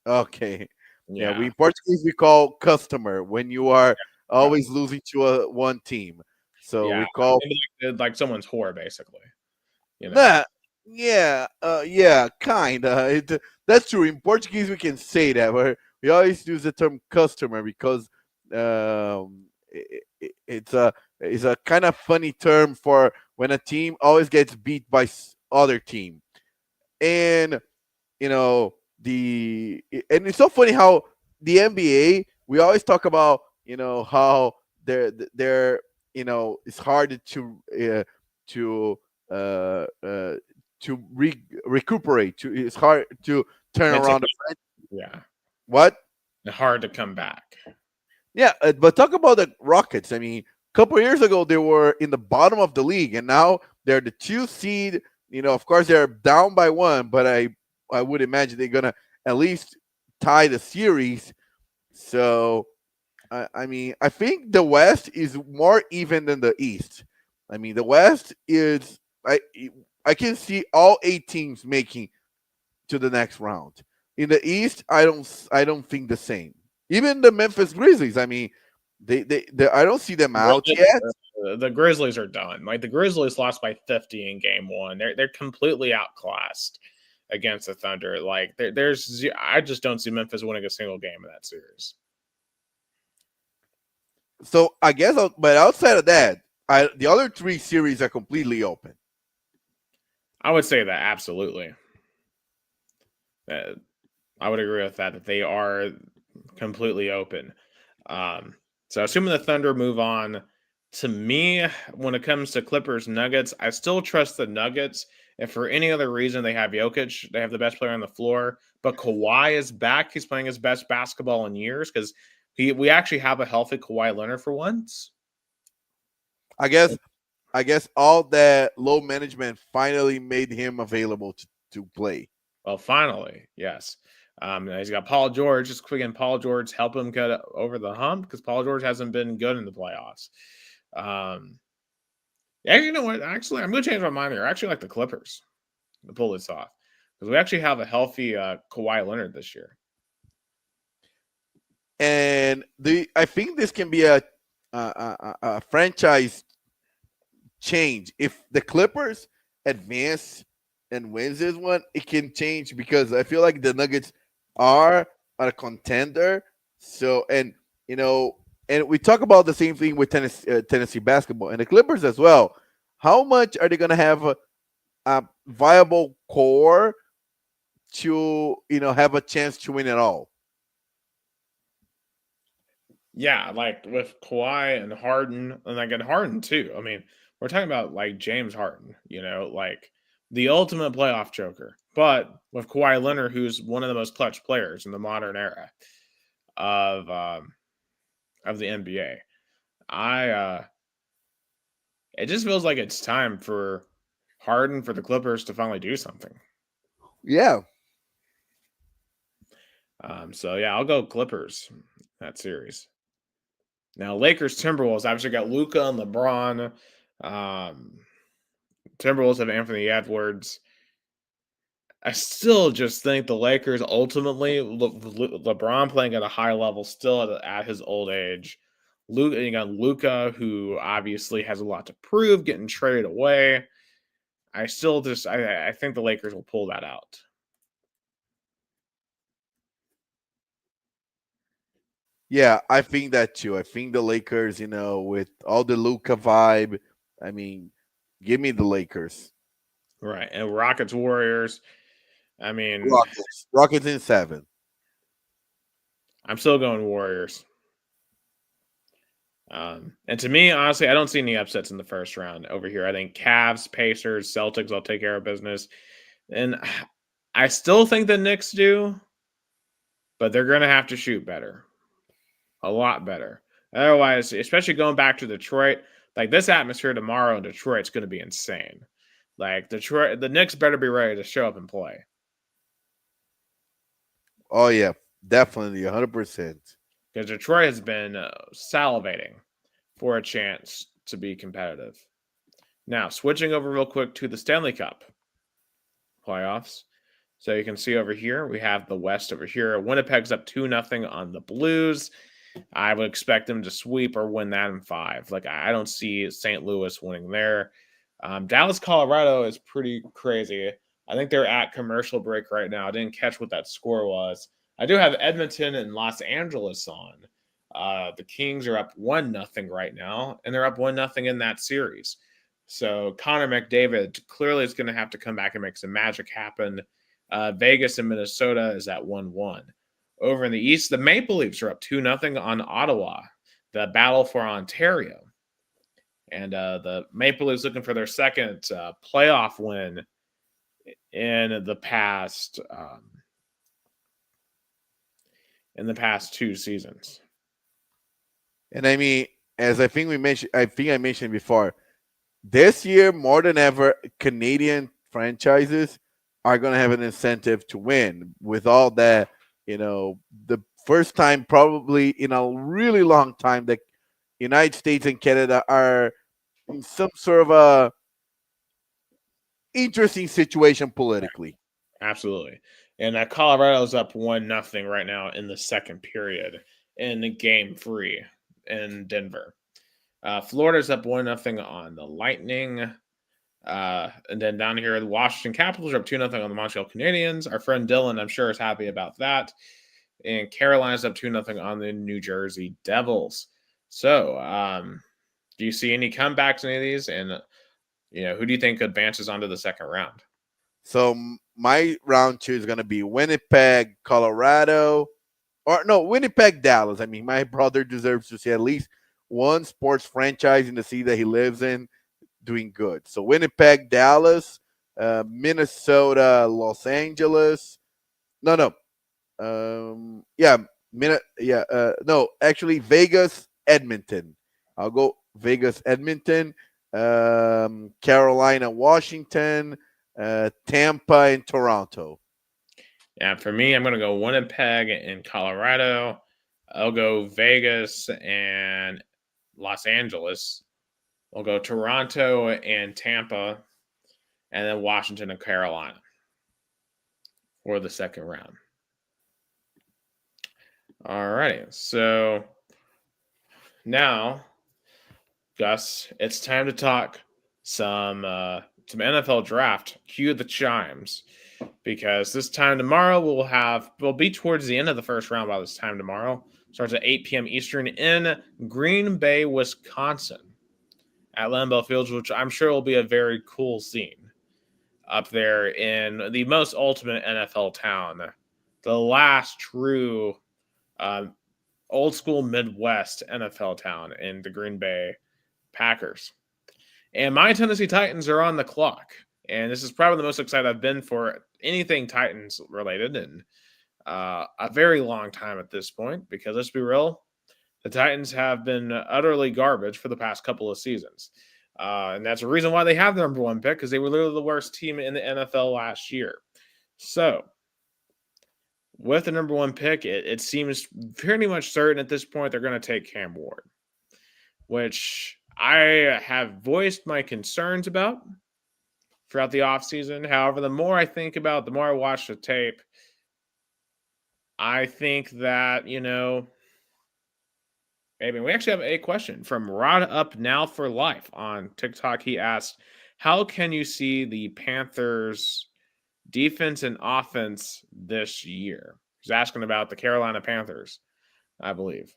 okay. Yeah, we in Portuguese we call customer when you are always losing to one team. So we call like someone's whore, basically. You know? Yeah, kinda. That's true. In Portuguese, we can say that, but we always use the term customer because it's a kind of funny term for when a team always gets beat by other team, and and it's so funny how the NBA we always talk about how they're it's hard to recuperate. It's hard to turn around. Yeah. What? Hard to come back. Yeah, but talk about the Rockets. I mean, a couple of years ago they were in the bottom of the league, and now they're the 2 seed. Of course they're down by 1, but I would imagine they're gonna at least tie the series. So, I mean, I think the West is more even than the East. I mean, the West is I can see all 8 teams making to the next round. In the East, I don't think the same. Even the Memphis Grizzlies, I mean, they I don't see them out yet. The Grizzlies are done. Like the Grizzlies lost by 50 in game 1. They're completely outclassed against the Thunder. Like I just don't see Memphis winning a single game in that series. So I guess, but outside of that, the other 3 series are completely open. I would say that absolutely. I would agree with that they are completely open. So assuming the Thunder move on, to me, when it comes to Clippers Nuggets, I still trust the Nuggets. If for any other reason they have Jokic, they have the best player on the floor, but Kawhi is back. He's playing his best basketball in years because we actually have a healthy Kawhi Leonard for once. I guess all that low management finally made him available to play. Well, finally, yes. He's got Paul George. Just quick, and Paul George help him get over the hump because Paul George hasn't been good in the playoffs. Yeah, you know what? Actually, I'm going to change my mind here. I actually like the Clippers to pull this off because we actually have a healthy Kawhi Leonard this year. And I think this can be a franchise change if the Clippers advance and wins this one. It can change because I feel like the Nuggets are a contender. So and we talk about the same thing with Tennessee basketball and the Clippers as well. How much are they going to have a viable core to have a chance to win it all? Yeah, like with Kawhi and Harden, and like and Harden too. I mean, we're talking about like James Harden, like the ultimate playoff joker. But with Kawhi Leonard, who's one of the most clutch players in the modern era of um, of the NBA, I it just feels like it's time for Harden for the Clippers to finally do something. Yeah. So yeah, I'll go Clippers that series. Now Lakers Timberwolves obviously got Luca and LeBron. Um, Timberwolves have Anthony Edwards. I still just think the Lakers ultimately, LeBron playing at a high level still at his old age. Luka, you got Luca, who obviously has a lot to prove, getting traded away. I think the Lakers will pull that out. Yeah, I think that too. I think the Lakers, with all the Luca vibe, I mean, give me the Lakers. Right. And Rockets Warriors. I mean, Rockets in 7. I'm still going Warriors. And to me, honestly, I don't see any upsets in the first round over here. I think Cavs, Pacers, Celtics will take care of business. And I still think the Knicks do, but they're going to have to shoot better, a lot better. Otherwise, especially going back to Detroit, like this atmosphere tomorrow in Detroit's going to be insane. Like Detroit, the Knicks better be ready to show up and play. Oh yeah, definitely 100%. Because Detroit has been salivating for a chance to be competitive. Now, switching over real quick to the Stanley Cup playoffs. So you can see over here, we have the West over here. Winnipeg's up 2-0 on the Blues. I would expect them to sweep or win that in 5. Like, I don't see St. Louis winning there. Dallas, Colorado is pretty crazy. I think they're at commercial break right now. I didn't catch what that score was. I do have Edmonton and Los Angeles on. The Kings are up 1-0 right now, and they're up 1-0 in that series. So Connor McDavid clearly is going to have to come back and make some magic happen. Vegas and Minnesota is at 1-1. Over in the East, the Maple Leafs are up 2-0 on Ottawa, the battle for Ontario. And the Maple Leafs looking for their second playoff win in the past 2 seasons. And I mean, as I think I mentioned before, this year more than ever, Canadian franchises are going to have an incentive to win. With all that, the first time probably in a really long time that United States and Canada are in some sort of a interesting situation politically. Absolutely. And Colorado's up 1-0 right now in the second period in the game 3 in Denver. Florida's up 1-0 on the Lightning. And then down here, the Washington Capitals are up 2-0 on the Montreal Canadiens. Our friend Dylan, I'm sure, is happy about that. And Carolina's up 2-0 on the New Jersey Devils. So, do you see any comebacks in any of these? And, who do you think advances onto the second round? So my round 2 is going to be Winnipeg, Colorado, or no, Winnipeg, Dallas. I mean, my brother deserves to see at least one sports franchise in the city that he lives in doing good. So Winnipeg, Dallas, Minnesota, Los Angeles. No. No, actually Vegas, Edmonton. I'll go Vegas, Edmonton, Carolina, Washington, Tampa, and Toronto. Yeah, for me, I'm going to go Winnipeg and Colorado. I'll go Vegas and Los Angeles. I'll go Toronto and Tampa, and then Washington and Carolina for the second round. All right, so now, Gus, it's time to talk some NFL draft. Cue the chimes, because this time tomorrow we'll be towards the end of the first round by this time tomorrow. Starts at 8 p.m. Eastern in Green Bay, Wisconsin, at Lambeau Fields, which I'm sure will be a very cool scene up there in the most ultimate NFL town, the last true old school Midwest NFL town in the Green Bay Packers. And my Tennessee Titans are on the clock. And this is probably the most excited I've been for anything Titans related in a very long time at this point. Because let's be real, the Titans have been utterly garbage for the past couple of seasons. And that's the reason why they have the number one pick, because they were literally the worst team in the NFL last year. So, with the number one pick, it seems pretty much certain at this point they're going to take Cam Ward, which I have voiced my concerns about throughout the offseason. However, the more I think about it, the more I watch the tape, I think that, maybe we actually have a question from Rod Up Now for Life on TikTok. He asked, how can you see the Panthers defense and offense this year? He's asking about the Carolina Panthers, I believe.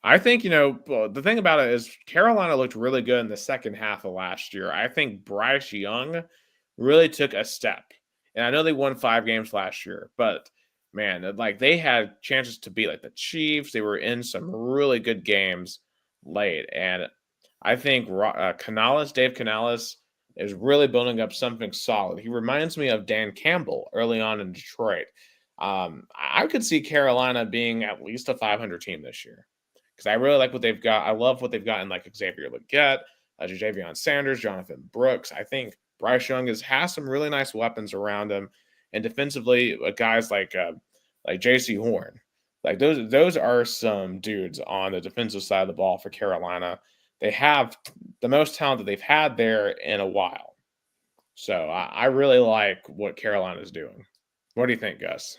I think, the thing about it is Carolina looked really good in the second half of last year. I think Bryce Young really took a step. And I know they won 5 games last year, but man, like they had chances to beat like the Chiefs. They were in some really good games late. And I think Dave Canales, is really building up something solid. He reminds me of Dan Campbell early on in Detroit. I could see Carolina being at least a 500 team this year because I really like what they've got. I love what they've got in like Xavier Legette, Javion Sanders, Jonathan Brooks. I think Bryce Young has some really nice weapons around him, and defensively, guys like J.C. Horn, like those are some dudes on the defensive side of the ball for Carolina. They have the most talent that they've had there in a while. So I really like what Carolina's doing. What do you think, Gus?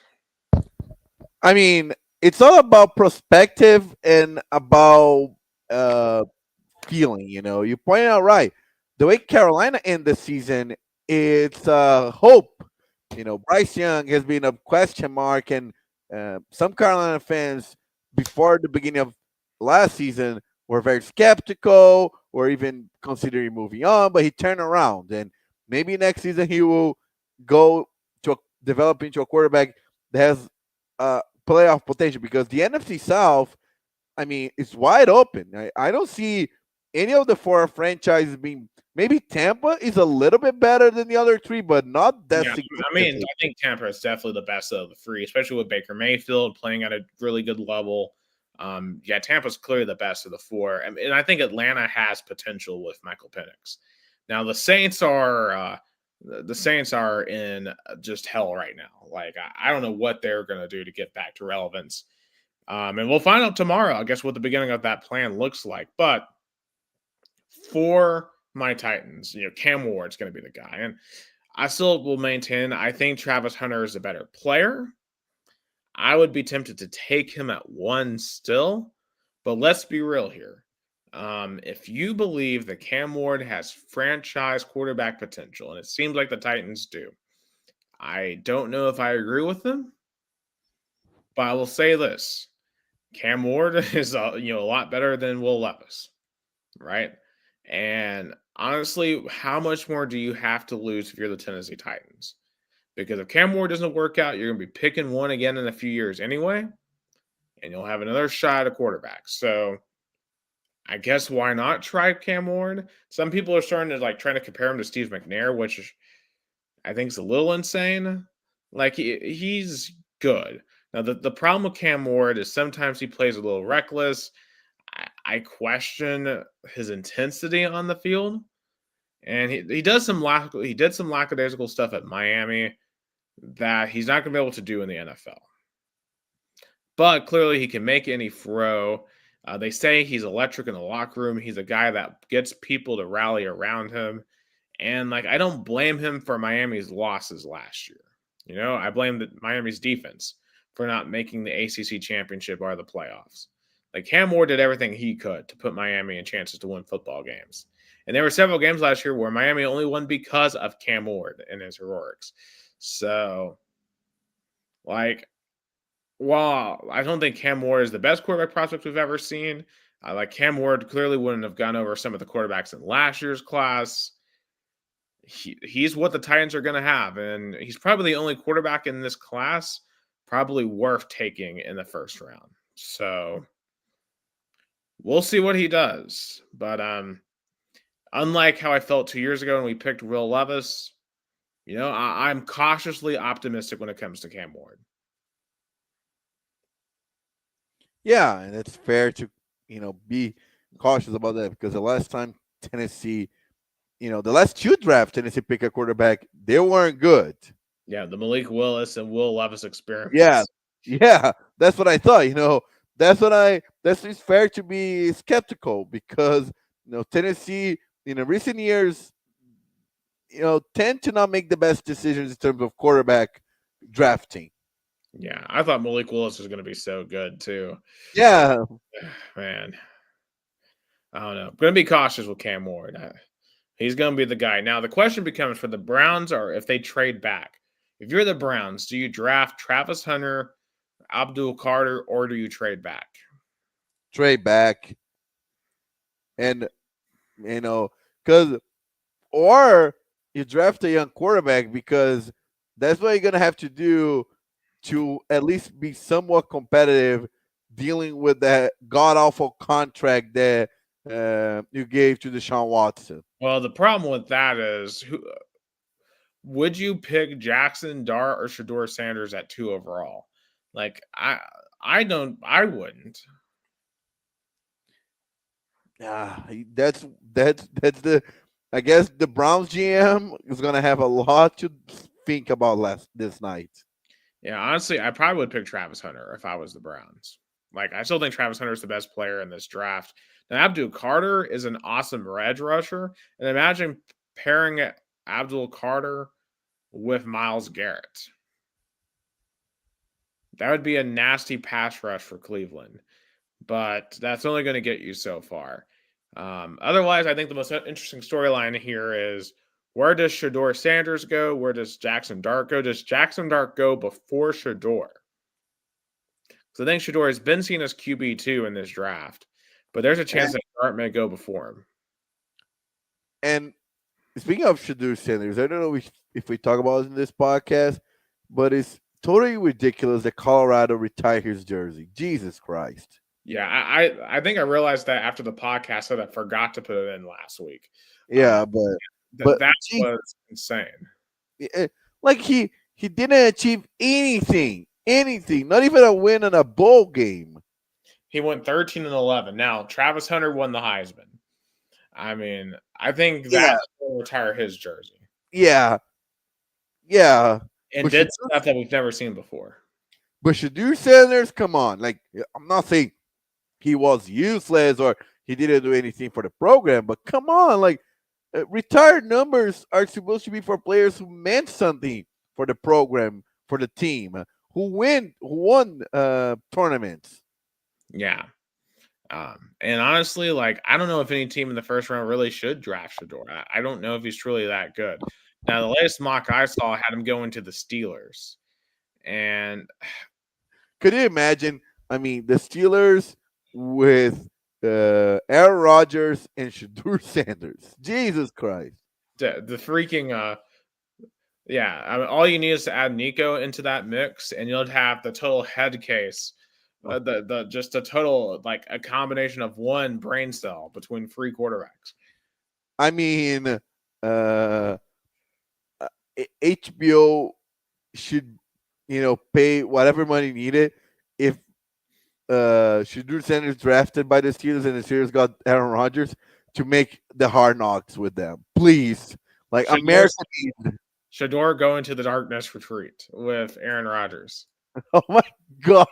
I mean, it's all about perspective and about feeling. You pointed out right. The way Carolina end the season, it's hope. Bryce Young has been a question mark, and some Carolina fans before the beginning of last season were very skeptical or even considering moving on, but he turned around, and maybe next season he will go to develop into a quarterback that has playoff potential because the NFC South, I mean, it's wide open. I don't see any of the 4 franchises being. Maybe Tampa is a little bit better than the other 3, but not that significantly. I think Tampa is definitely the best of the 3, especially with Baker Mayfield playing at a really good level. Tampa's clearly the best of the 4, and I think Atlanta has potential with Michael Penix. Now the Saints are in just hell right now. Like I don't know what they're going to do to get back to relevance, and we'll find out tomorrow, I guess, what the beginning of that plan looks like. But for my Titans, Cam Ward's going to be the guy, and I still will maintain I think Travis Hunter is a better player. I would be tempted to take him at 1 still, but let's be real here. If you believe that Cam Ward has franchise quarterback potential, and it seems like the Titans do, I don't know if I agree with them, but I will say this: Cam Ward is a lot better than Will Levis, right? And honestly, how much more do you have to lose if you're the Tennessee Titans? Because if Cam Ward doesn't work out, you're going to be picking one again in a few years anyway, and you'll have another shot at a quarterback. So I guess why not try Cam Ward? Some people are starting to trying to compare him to Steve McNair, which I think is a little insane. Like he's good. Now the problem with Cam Ward is sometimes he plays a little reckless. I question his intensity on the field, and he did some lackadaisical stuff at Miami that he's not going to be able to do in the NFL. But clearly he can make any throw. They say he's electric in the locker room. He's a guy that gets people to rally around him. And I don't blame him for Miami's losses last year. I blame Miami's defense for not making the ACC championship or the playoffs. Cam Ward did everything he could to put Miami in chances to win football games. And there were several games last year where Miami only won because of Cam Ward and his heroics. So, while I don't think Cam Ward is the best quarterback prospect we've ever seen, Cam Ward clearly wouldn't have gone over some of the quarterbacks in last year's class. He's what the Titans are going to have, and he's probably the only quarterback in this class probably worth taking in the first round. So we'll see what he does. But unlike how I felt 2 years ago when we picked Will Levis, I'm cautiously optimistic when it comes to Cam Ward. Yeah, and it's fair to be cautious about that because the last time Tennessee, the last two drafts Tennessee picked a quarterback, they weren't good. Yeah, the Malik Willis and Will Levis Yeah, experiments. yeah, that's what I thought. That's it's fair to be skeptical because Tennessee in the recent years, tend to not make the best decisions in terms of quarterback drafting. Yeah, I thought Malik Willis was going to be so good too. Yeah, Man, I don't know. I'm going to be cautious with Cam Ward. He's going to be the guy. Now, the question becomes for the Browns or if they trade back. If you're the Browns, do you draft Travis Hunter, Abdul Carter, or do you trade back? trade back, and because or you draft a young quarterback because that's what you're gonna have to do to at least be somewhat competitive, dealing with that god awful contract that you gave to Deshaun Watson. Well, the problem with that is, would you pick Jackson Dart or Shador Sanders at 2 overall? Like I wouldn't. Yeah, that's the. I guess the Browns GM is gonna have a lot to think about this night. Yeah, honestly, I probably would pick Travis Hunter if I was the Browns. Like, I still think Travis Hunter is the best player in this draft. Now, Abdul Carter is an awesome edge rusher, and imagine pairing Abdul Carter with Myles Garrett. That would be a nasty pass rush for Cleveland, but that's only going to get you so far. Otherwise, I think the most interesting storyline here is where does Shador Sanders go? Where does Jackson Dart go? Does Jackson Dart go before Shador? So I think Shador has been seen as QB2 in this draft, but there's a chance that Dart may go before him. And speaking of Shador Sanders, I don't know if we talk about it in this podcast, but it's totally ridiculous that Colorado retired his jersey. Jesus Christ. Yeah, I think I realized that after the podcast that I forgot to put it in last week. Yeah, but that was insane. Like he didn't achieve anything, not even a win in a bowl game. He went 13-11. Now Travis Hunter won the Heisman. I mean, I think that will retire his jersey. Yeah. And did stuff that we've never seen before. But Shador Sanders, come on. Like, I'm not saying he was useless or he didn't do anything for the program, but come on. Like, retired numbers are supposed to be for players who meant something for the program, for the team, who won tournaments. Yeah. And honestly, like, I don't know if any team in the first round really should draft Shador. I don't know if he's truly that good. Now, the latest mock I saw had him going to the Steelers. And could you imagine? I mean, the Steelers with Aaron Rodgers and Shador Sanders. Jesus Christ. The freaking yeah, I mean, all you need is to add Nico into that mix, and you'll have the total head case. The just a total, like, a combination of one brain cell between 3 quarterbacks. I mean, HBO should, pay whatever money needed if Shador Sanders drafted by the Steelers and the Steelers got Aaron Rodgers to make the Hard Knocks with them. Please. Like, Shador going to the darkness retreat with Aaron Rodgers. Oh my God.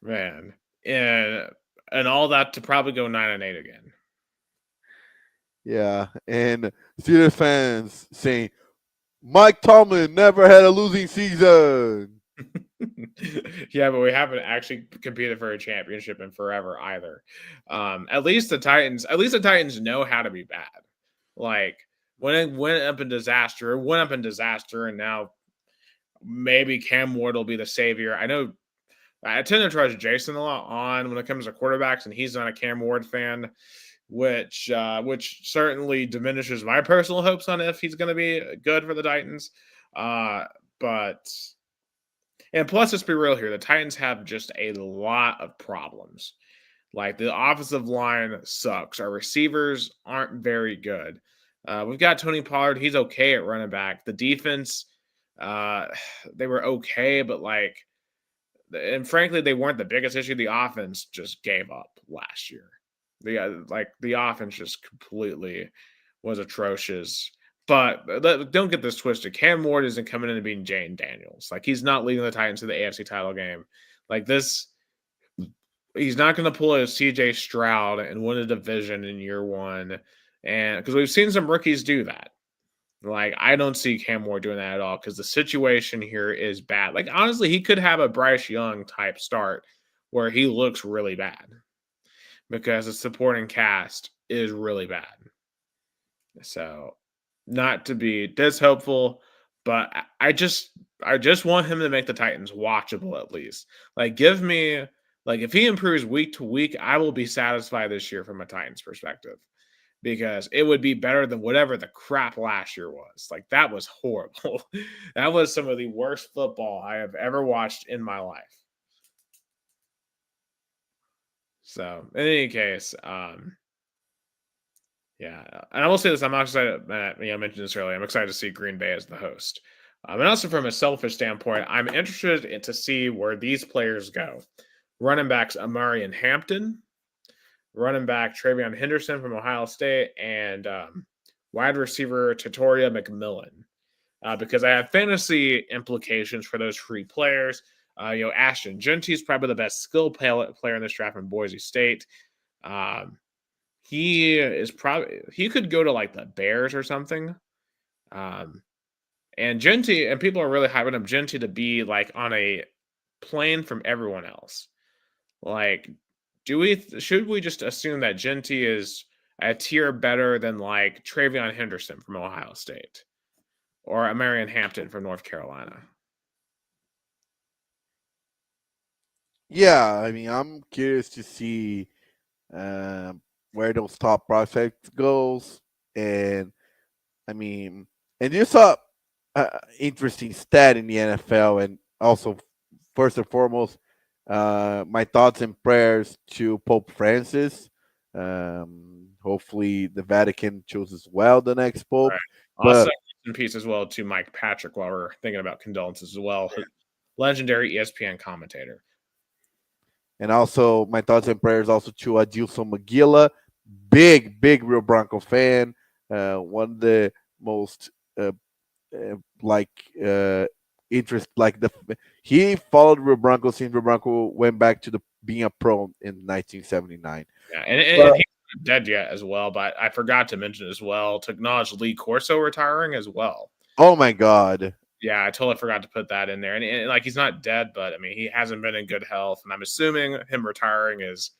Man. And all that to probably go 9-8 again. Yeah. And Steelers fans saying Mike Tomlin never had a losing season. Yeah, but we haven't actually competed for a championship in forever either. At least the Titans know how to be bad. Like, when it went up in disaster, and now maybe Cam Ward will be the savior. I know I tend to trust Jason a lot on when it comes to quarterbacks, and he's not a Cam Ward fan, which certainly diminishes my personal hopes on if he's going to be good for the Titans. and plus, let's be real here. The Titans have just a lot of problems. Like the offensive line sucks. Our receivers aren't very good. We've got Tony Pollard. He's okay at running back. The defense, uh, they were okay, but and frankly, they weren't the biggest issue. The offense just gave up last year. The offense just completely was atrocious. But don't get this twisted. Cam Ward isn't coming in and being Jane Daniels. Like he's not leading the Titans to the AFC title game. Like this, he's not going to pull a CJ Stroud and win a division in year one. And because we've seen some rookies do that. Like, I don't see Cam Ward doing that at all because the situation here is bad. Like, honestly, he could have a Bryce Young type start where he looks really bad because the supporting cast is really bad. So, not to be this hopeful, but I just want him to make the Titans watchable at least. Like, give me, like, if he improves week to week, I will be satisfied this year from a Titans perspective. Because it would be better than whatever the crap last year was. Like, that was horrible. That was some of the worst football I have ever watched in my life. So, in any case, yeah. And I will say this, I'm not excited, I mentioned this earlier, I'm excited to see Green Bay as the host. And also from a selfish standpoint, I'm interested to see where these players go. Running backs Amari and Hampton, running back Travion Henderson from Ohio State, and wide receiver Tatoria McMillan. Because I have fantasy implications for those three players. Ashton Genty is probably the best skill player in this draft from Boise State. He could go to like the Bears or something. And Genty, and people are really hyping up Genty to be like on a plane from everyone else. Like, should we just assume that Genty is a tier better than like Travion Henderson from Ohio State or Amarian Hampton from North Carolina? Yeah, I mean, I'm curious to see where those top prospects goes, and I mean, and you saw interesting stat in the NFL, and also first and foremost, my thoughts and prayers to Pope Francis. Hopefully, the Vatican chooses well the next Pope. Right. Also, Rest in peace as well to Mike Patrick while we're thinking about condolences as well. Legendary ESPN commentator. And also, my thoughts and prayers also to Adilson Maguila, big Rio Bronco fan, one of the most interest, he followed Rio Bronco since Rio Bronco went back to being a pro in 1979. Yeah, and he's not dead yet as well, but I forgot to mention as well to acknowledge Lee Corso retiring as well. Oh my God. Yeah, I totally forgot to put that in there. And like, he's not dead, but I mean, he hasn't been in good health. And I'm assuming him retiring is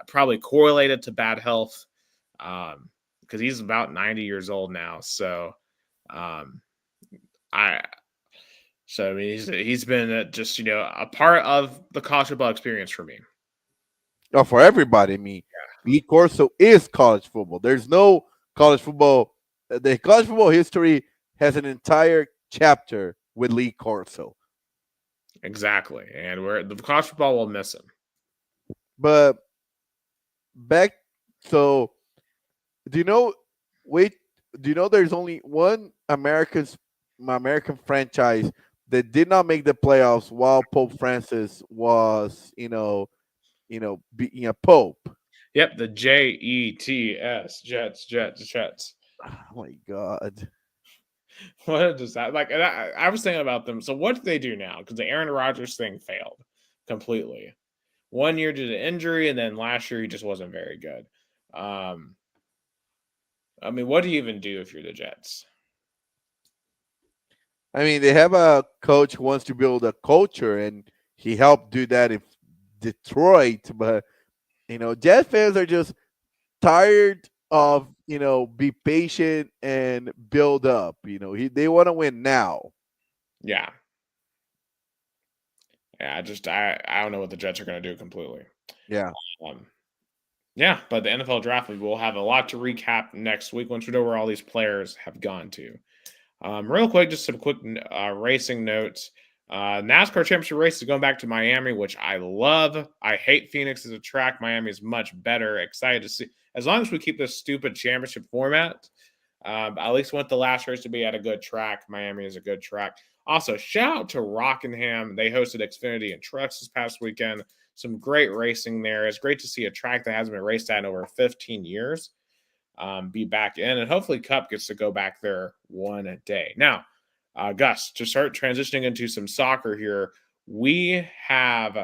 probably correlated to bad health because he's about 90 years old now. So, I mean, he's been just, a part of the college football experience for me. Oh, for everybody. I mean, yeah. Lee Corso is college football. There's no college football. The college football history has an entire chapter with Lee Corso. Exactly. And the college football will miss him. But so do you know there's only one American franchise that did not make the playoffs while Pope Francis was, being a pope? Yep, the Jets, Jets. Oh my God. What does that like? I was thinking about them. So what do they do now? Because the Aaron Rodgers thing failed completely. 1 year due to injury, and then last year he just wasn't very good. I mean, what do you even do if you're the Jets? I mean, they have a coach who wants to build a culture, and he helped do that in Detroit. But Jet fans are just tired of be patient and build up. They want to win now. Yeah. I don't know what the Jets are going to do completely. Yeah. Yeah, but the NFL draft, we will have a lot to recap next week once we know where all these players have gone to. Real quick, just some quick racing notes. NASCAR Championship race is going back to Miami, which I love. I hate Phoenix as a track. Miami is much better. Excited to see, as long as we keep this stupid championship format. I at least want the last race to be at a good track. Miami is a good track. Also, shout out to Rockingham. They hosted Xfinity and Trucks this past weekend. Some great racing there. It's great to see a track that hasn't been raced at in over 15 years be back in, and hopefully Cup gets to go back there one day. Now, Gus, to start transitioning into some soccer here, we have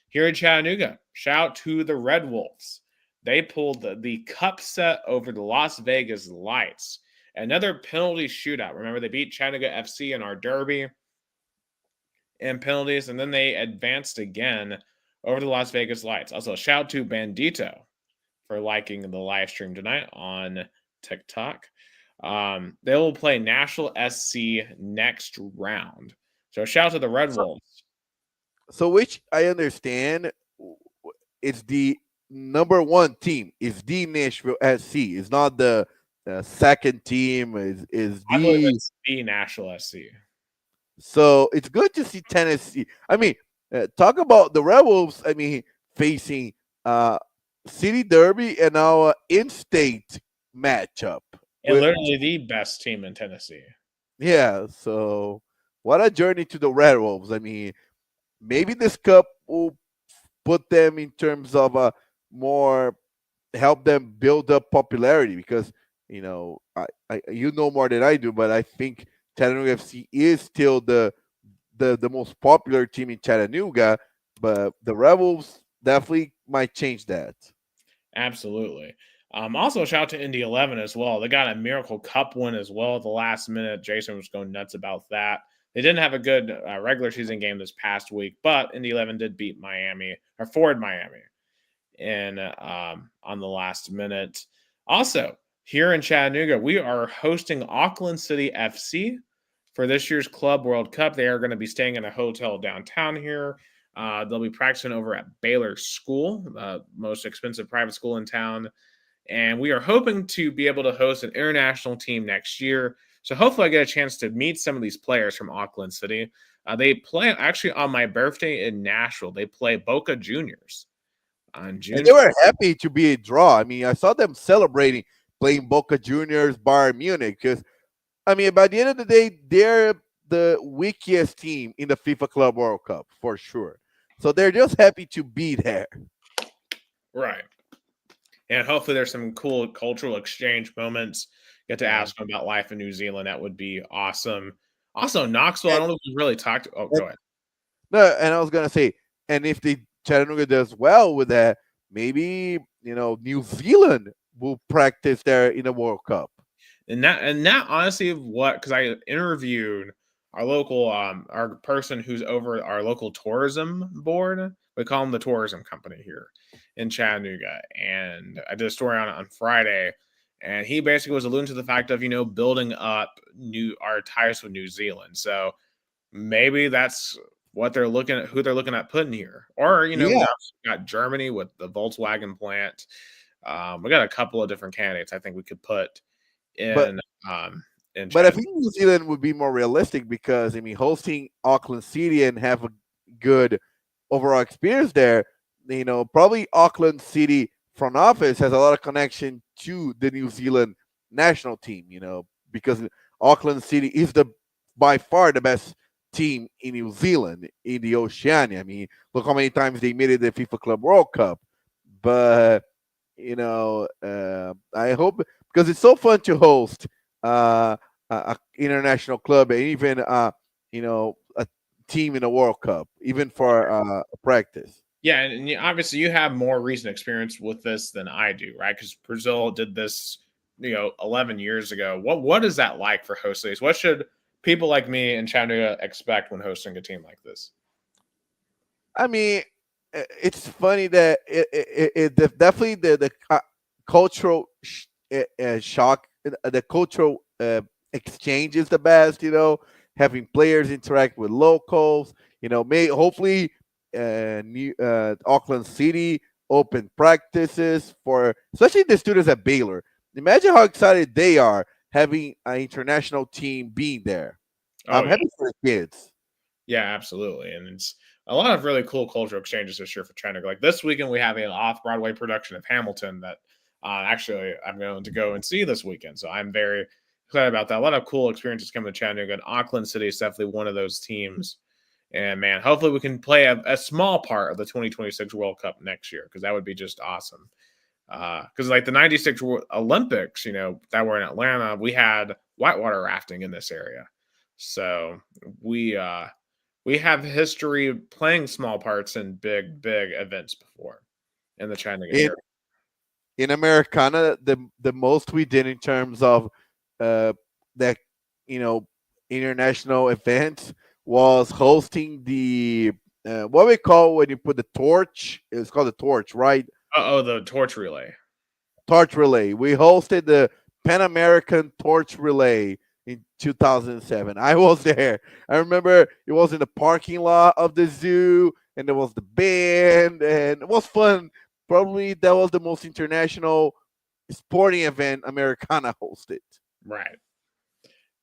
here in Chattanooga, shout out to the Red Wolves. They pulled the Cup set over the Las Vegas Lights. Another penalty shootout. Remember, they beat Chattanooga FC in our derby in penalties, and then they advanced again over the Las Vegas Lights. Also, shout out to Bandito for liking the live stream tonight on TikTok. They will play Nashville SC next round. So shout out to the Red Wolves. So which I understand, it's the number one team. It's the Nashville SC. It's not the second team. Is I believe the it's the Nashville SC. So it's good to see Tennessee. I mean, talk about the Red Wolves. I mean, facing City Derby and our in-state matchup. And literally the best team in Tennessee. Yeah, so what a journey to the Red Wolves. I mean, maybe this cup will put them in terms of a more help them build up popularity because you know more than I do, but I think Chattanooga FC is still the most popular team in Chattanooga, but the Rebels definitely might change that. Absolutely. Also, shout out to Indy 11 as well. They got a Miracle Cup win as well at the last minute. Jason was going nuts about that. They didn't have a good regular season game this past week, but Indy 11 did beat Miami or Ford Miami in on the last minute. Also, here in Chattanooga, we are hosting Auckland City FC for this year's Club World Cup. They are going to be staying in a hotel downtown here. They'll be practicing over at Baylor School, the most expensive private school in town. And we are hoping to be able to host an international team next year. So hopefully I get a chance to meet some of these players from Auckland City. They play actually on my birthday in Nashville. They play Boca Juniors on June. And they were happy to be a draw. I mean, I saw them celebrating playing Boca Juniors, Bayern Munich. Because, I mean, by the end of the day, they're the weakest team in the FIFA Club World Cup for sure. So they're just happy to be there. Right. And hopefully there's some cool cultural exchange moments. Get to ask them about life in New Zealand. That would be awesome. Also, Knoxville, I don't know if we really talked. Oh, go ahead. No, and I was going to say, and if the Chattanooga does well with that, maybe, New Zealand will practice there in the World Cup. And that honestly, because I interviewed our local, our person who's over our local tourism board. We call them the tourism company here in Chattanooga. And I did a story on Friday, and he basically was alluding to the fact of, building up our ties with New Zealand. So maybe that's what they're looking at, who they're looking at putting here. Or, we got Germany with the Volkswagen plant. We got a couple of different candidates I think we could put in. But I think New Zealand would be more realistic because, hosting Auckland City and have a good overall experience there, probably Auckland City front office has a lot of connection to the New Zealand national team, because Auckland City is by far the best team in New Zealand, in the Oceania. I mean, look how many times they made it the FIFA Club World Cup. But, I hope, because it's so fun to host a international club and even, a team in a World Cup, even for practice. Yeah, and obviously you have more recent experience with this than I do, right? Because Brazil did this, 11 years ago. What is that like for hosting? What should people like me in Chattanooga expect when hosting a team like this? I mean, it's funny that it definitely the cultural shock, the cultural exchange is the best. Having players interact with locals. Hopefully. Auckland City open practices for especially the students at Baylor. Imagine how excited they are having an international team being there. Oh I'm yeah, happy for the kids. yeah, absolutely, and it's a lot of really cool cultural exchanges this year for China. Like this weekend, we have an off-Broadway production of Hamilton that actually I'm going to go and see this weekend. So I'm very excited about that. A lot of cool experiences coming to Chattanooga. And Auckland City is definitely one of those teams. And man, hopefully we can play a small part of the 2026 World Cup next year because that would be just awesome. Because like the '96 Olympics, that were in Atlanta, we had whitewater rafting in this area, so we uh, we have history playing small parts in big events before in the Chattanooga In area. in Americana, the most we did in terms of uh that you know international events was hosting the what we call when you put the torch. It's called the torch, right? Oh, the torch relay. Torch relay. We hosted the Pan American Torch Relay in 2007. I was there. I remember it was in the parking lot of the zoo, and there was the band, and it was fun. Probably that was the most international sporting event Americana hosted. Right.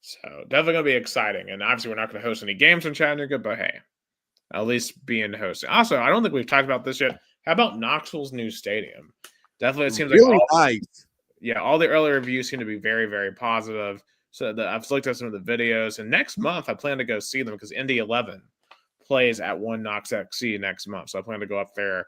So definitely gonna be exciting. And obviously we're not gonna host any games in Chattanooga, but hey, at least being hosted. Also, I don't think we've talked about this yet. How about Knoxville's new stadium? Definitely, it seems like Really nice. all the early reviews seem to be very positive. So I've looked at some of the videos, and next month I plan to go see them because Indy 11 plays at One Knox XC next month. So I plan to go up there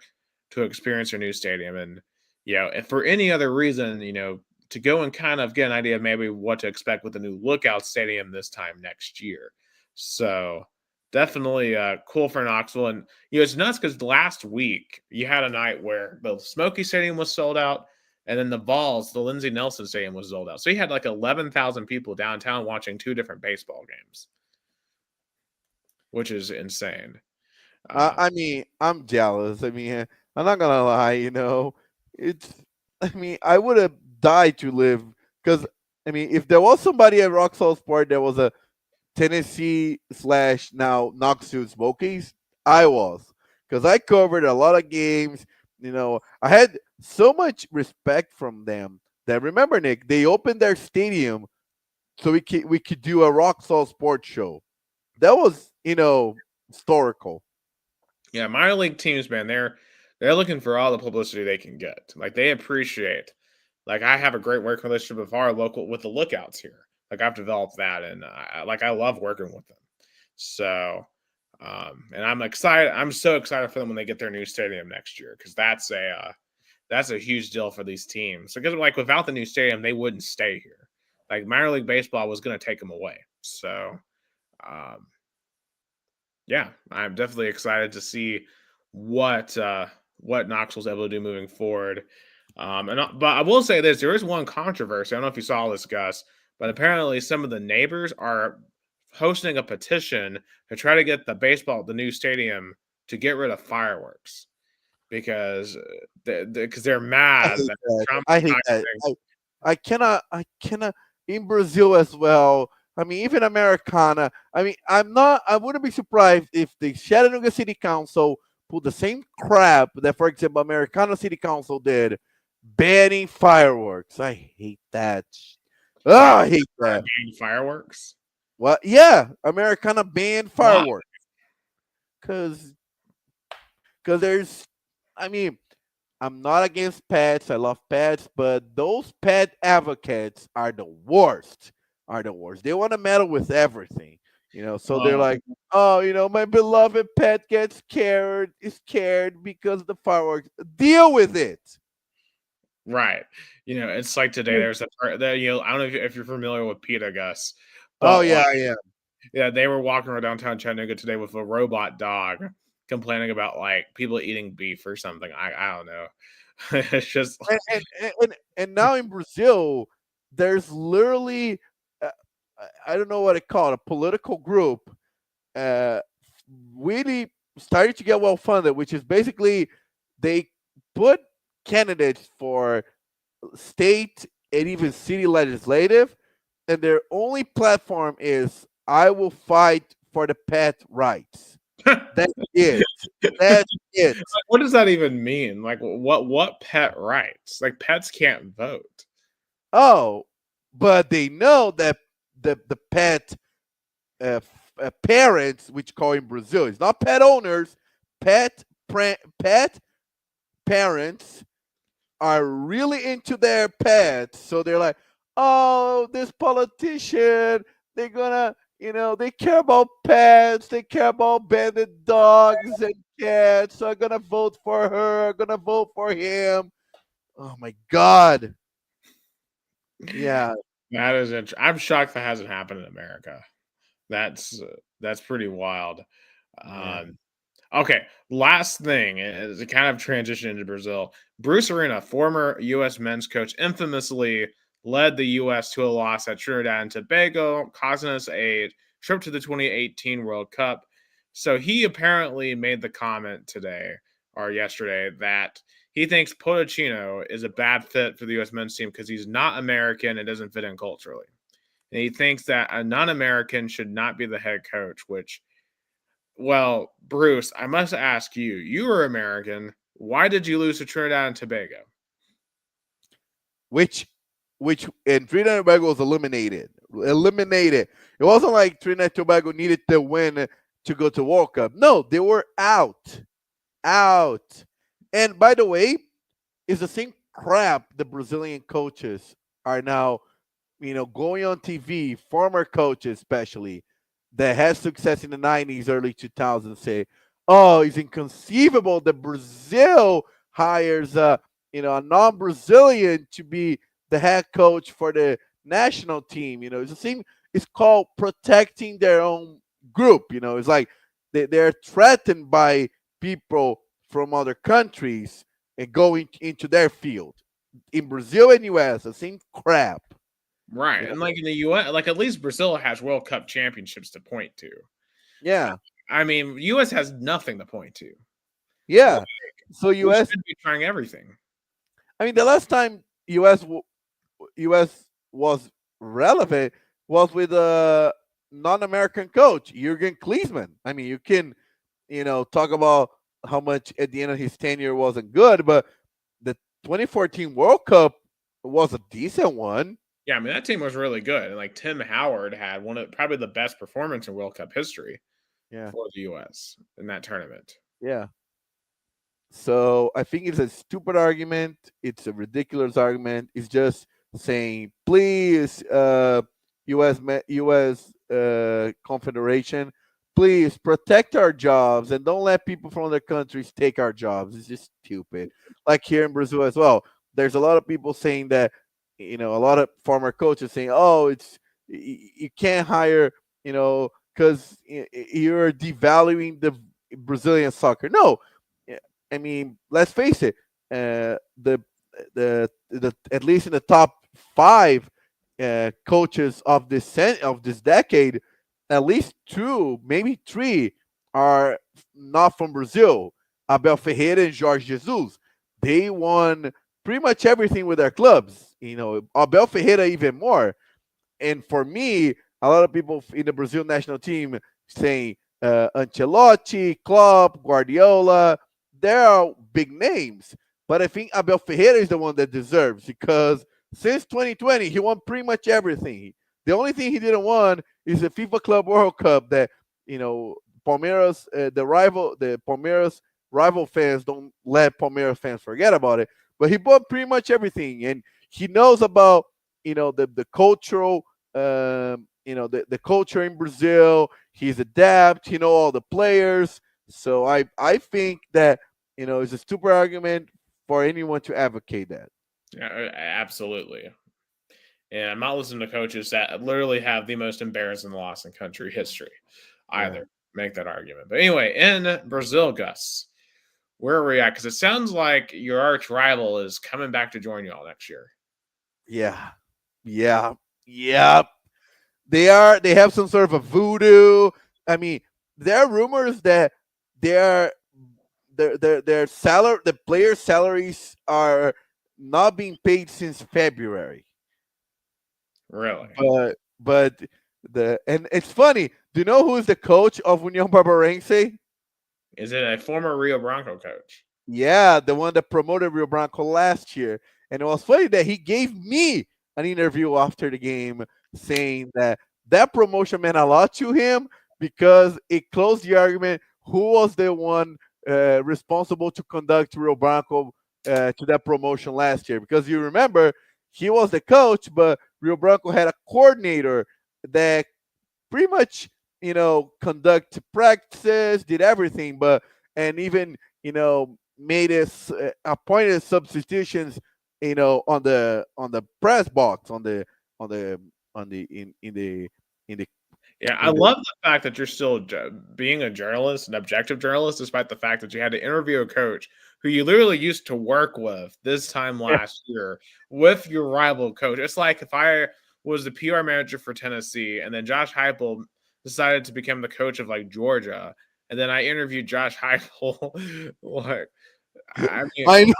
to experience their new stadium. And if for any other reason, to go and kind of get an idea of maybe what to expect with the new Lookout Stadium this time next year. So definitely cool for Knoxville. And it's nuts because last week you had a night where the Smoky Stadium was sold out, and then the Vols, the Lindsey Nelson Stadium, was sold out. So you had like 11,000 people downtown watching two different baseball games, which is insane. I mean, I'm jealous. I mean, I'm not gonna lie. It's. I mean, I would have died to live because I mean, if there was somebody at Rock Salt Sport that was a Tennessee slash now Knoxville Smokies, I was because I covered a lot of games. I had so much respect from them that remember, Nick, they opened their stadium so we could do a Rock Salt Sports show. That was historical. Yeah, minor league teams, man, they're looking for all the publicity they can get. Like they appreciate. Like I have a great working relationship with the Lookouts here. Like I've developed that, and I love working with them. So, and I'm excited. I'm so excited for them when they get their new stadium next year because that's a huge deal for these teams. Because like without the new stadium, they wouldn't stay here. Like minor league baseball was going to take them away. So, um, yeah, I'm definitely excited to see what Knoxville's able to do moving forward. But I will say this: there is one controversy. I don't know if you saw this, Gus, but apparently some of the neighbors are hosting a petition to try to get the new stadium to get rid of fireworks because they're I mad hate that that. I hate that. traumatizing. I cannot. I cannot. In Brazil as well. I mean, even Americana. I mean, I'm not. I wouldn't be surprised if the Chattanooga City Council put the same crap that, for example, Americana City Council did, banning fireworks. I hate that. Oh, I hate that. Fireworks. Well, yeah, Americana banned Why? fireworks because there's. I mean, I'm not against pets. I love pets, but those pet advocates are the worst. Are the worst. They want to meddle with everything. So they're Well, like, oh, my beloved pet gets scared because of the fireworks. Deal with it. right. It's like today. There's a part that I don't know if you're familiar with PETA, Gus, Oh but like, yeah, yeah. yeah, they were walking around downtown Chattanooga today with a robot dog, complaining about like people eating beef or something. I don't know. It's just And now in Brazil, there's literally, uh, I don't know what it called, a political group, uh, really starting to get well funded, which is basically they put candidates for state and even city legislative, and their only platform is I will fight for the pet rights. That's it. That's it. what does that even mean? Like what pet rights? Like pets can't vote. Oh, but they know that the pet parents, which call in Brazil, it's not pet owners, pet parents are really into their pets. So they're like, oh, this politician, they're gonna, they care about pets, they care about banded dogs and cats. So I'm gonna vote for her, I'm gonna vote for him. Oh my God. Yeah. That is I'm shocked that hasn't happened in America. That's pretty wild. Yeah. Um, okay, last thing is a kind of transition into Brazil. Bruce Arena, former U.S. men's coach, infamously led the U.S. to a loss at Trinidad and Tobago, causing us a trip to the 2018 World Cup. So he apparently made the comment today or yesterday that he thinks Potocino is a bad fit for the U.S. men's team because he's not American and doesn't fit in culturally. And he thinks that a non-American should not be the head coach, which, well, Bruce, I must ask you, you were American. Why did you lose to Trinidad and Tobago? which and Trinidad and Tobago was eliminated. Eliminated. It wasn't like Trinidad and Tobago needed to win to go to World Cup. No, they were out. Out. And by the way, it's the same crap the Brazilian coaches are now, going on TV, former coaches especially, that had success in the 90s, early 2000s say, oh, it's inconceivable that Brazil hires a non-Brazilian to be the head coach for the national team. It's the same. It's called protecting their own group. It's like they're threatened by people from other countries and going into their field. In Brazil and US, the same crap. Right. And like in the US, like at least Brazil has World Cup championships to point to. Yeah. I mean, US has nothing to point to. Yeah. Like, So we US, should be trying everything. I mean, the last time US was relevant was with a non-American coach, Jurgen Klinsmann. I mean, you can, talk about how much at the end of his tenure wasn't good, but the 2014 World Cup was a decent one. Yeah, I mean that team was really good. And like Tim Howard had one of probably the best performance in World Cup history Yeah. for the US in that tournament. Yeah. So I think it's a stupid argument. It's a ridiculous argument. It's just saying, please, U.S. Confederation, please protect our jobs and don't let people from other countries take our jobs. It's just stupid. Like here in Brazil as well, there's a lot of people saying that, a lot of former coaches saying, oh, you can't hire, because you're devaluing the Brazilian soccer. No, I mean, let's face it. The at least in the top five coaches of this decade, at least two, maybe three, are not from Brazil. Abel Ferreira and Jorge Jesus. They won pretty much everything with their clubs. Abel Ferreira even more. And for me, a lot of people in the Brazil national team saying Ancelotti, Klopp, Guardiola, there are big names. But I think Abel Ferreira is the one that deserves, because since 2020, he won pretty much everything. The only thing he didn't won is the FIFA Club World Cup that, Palmeiras, the Palmeiras rival fans don't let Palmeiras fans forget about it. But he won pretty much everything. And he knows about, the cultural, the culture in Brazil. He's adept. He know all the players. So I think that, it's a stupid argument for anyone to advocate that. Yeah, absolutely. And I'm not listening to coaches that literally have the most embarrassing loss in country history either. Yeah. Make that argument. But anyway, in Brazil, Gus, where are we at? Because it sounds like your arch rival is coming back to join you all next year. Yeah. Yeah. Yeah. They have some sort of a voodoo. I mean, there are rumors that their salary, the players' salaries are not being paid since February. Really? But and it's funny. Do you know who is the coach of União Barbarense? Is it a former Rio Branco coach? Yeah, the one that promoted Rio Branco last year. And it was funny that he gave me an interview after the game saying that that promotion meant a lot to him because it closed the argument who was the one responsible to conduct Rio Branco to that promotion last year. Because you remember, he was the coach, but Rio Branco had a coordinator that pretty much conduct practices, did everything, but and even made us appointed substitutions on the press box on the on the in the Yeah, I in the love the fact that you're still being a journalist, an objective journalist, despite the fact that you had to interview a coach who you literally used to work with this time yeah. last year with your rival coach. It's like if I was the PR manager for Tennessee and then Josh Heupel decided to become the coach of like Georgia, and then I interviewed Josh Heupel. Like, I mean,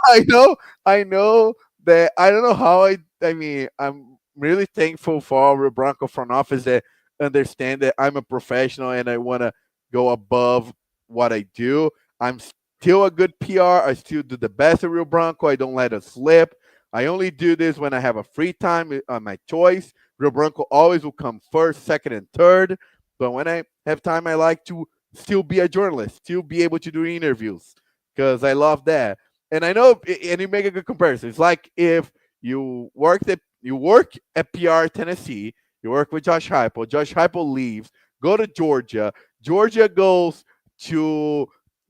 I know that I don't know how I mean I'm really thankful for our Bronco front office that understand that I'm a professional and I want to go above what I do. I'm still a good PR. I still do the best of Real Bronco. I don't let it slip. I only do this when I have a free time on my choice. Real Bronco always will come first, second, and third. But when I have time, I like to still be a journalist, still be able to do interviews because I love that. And I know, and you make a good comparison. It's like if you work at PR Tennessee, you work with Josh Heupel. Josh Heupel leaves, go to Georgia. Georgia goes to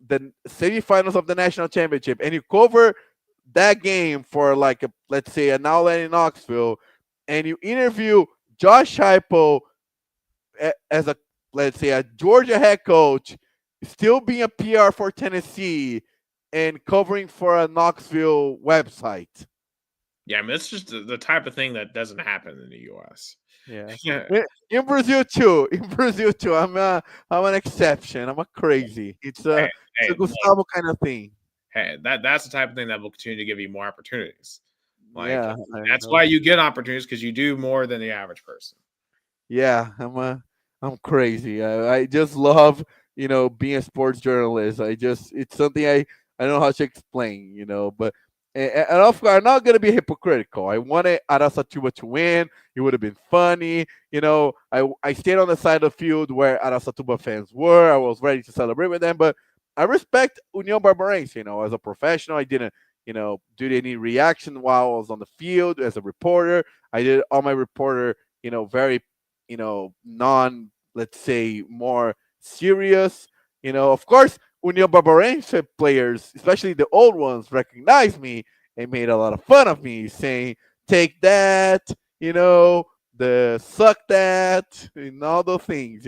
the semifinals of the national championship, and you cover that game for like let's say an outlet in Knoxville, and you interview Josh Heupel as a let's say a Georgia head coach, still being a PR for Tennessee and covering for a Knoxville website. yeah, I mean, it's just the type of thing that doesn't happen in the U.S. Yeah. Yeah, In Brazil too. In Brazil too. I'm an exception. I'm a crazy. hey, It's hey, a look, Gustavo kind of thing. hey, that's the type of thing that will continue to give you more opportunities. Like Yeah, I that's know. why you get opportunities because you do more than the average person. Yeah, I'm crazy. I just love being a sports journalist. It's something I don't know how to explain. But and of course I'm not gonna be hypocritical. I wanted Arasatuba to win. It would have been funny. I stayed on the side of the field where Arasatuba fans were. I was ready to celebrate with them, but I respect Union Barbarense. As a professional, I didn't do any reaction while I was on the field as a reporter. I did all my reporter very non, let's say, more serious. Of course, Union Barbarense players, especially the old ones, recognized me and made a lot of fun of me, saying, take that, the suck that, and all those things,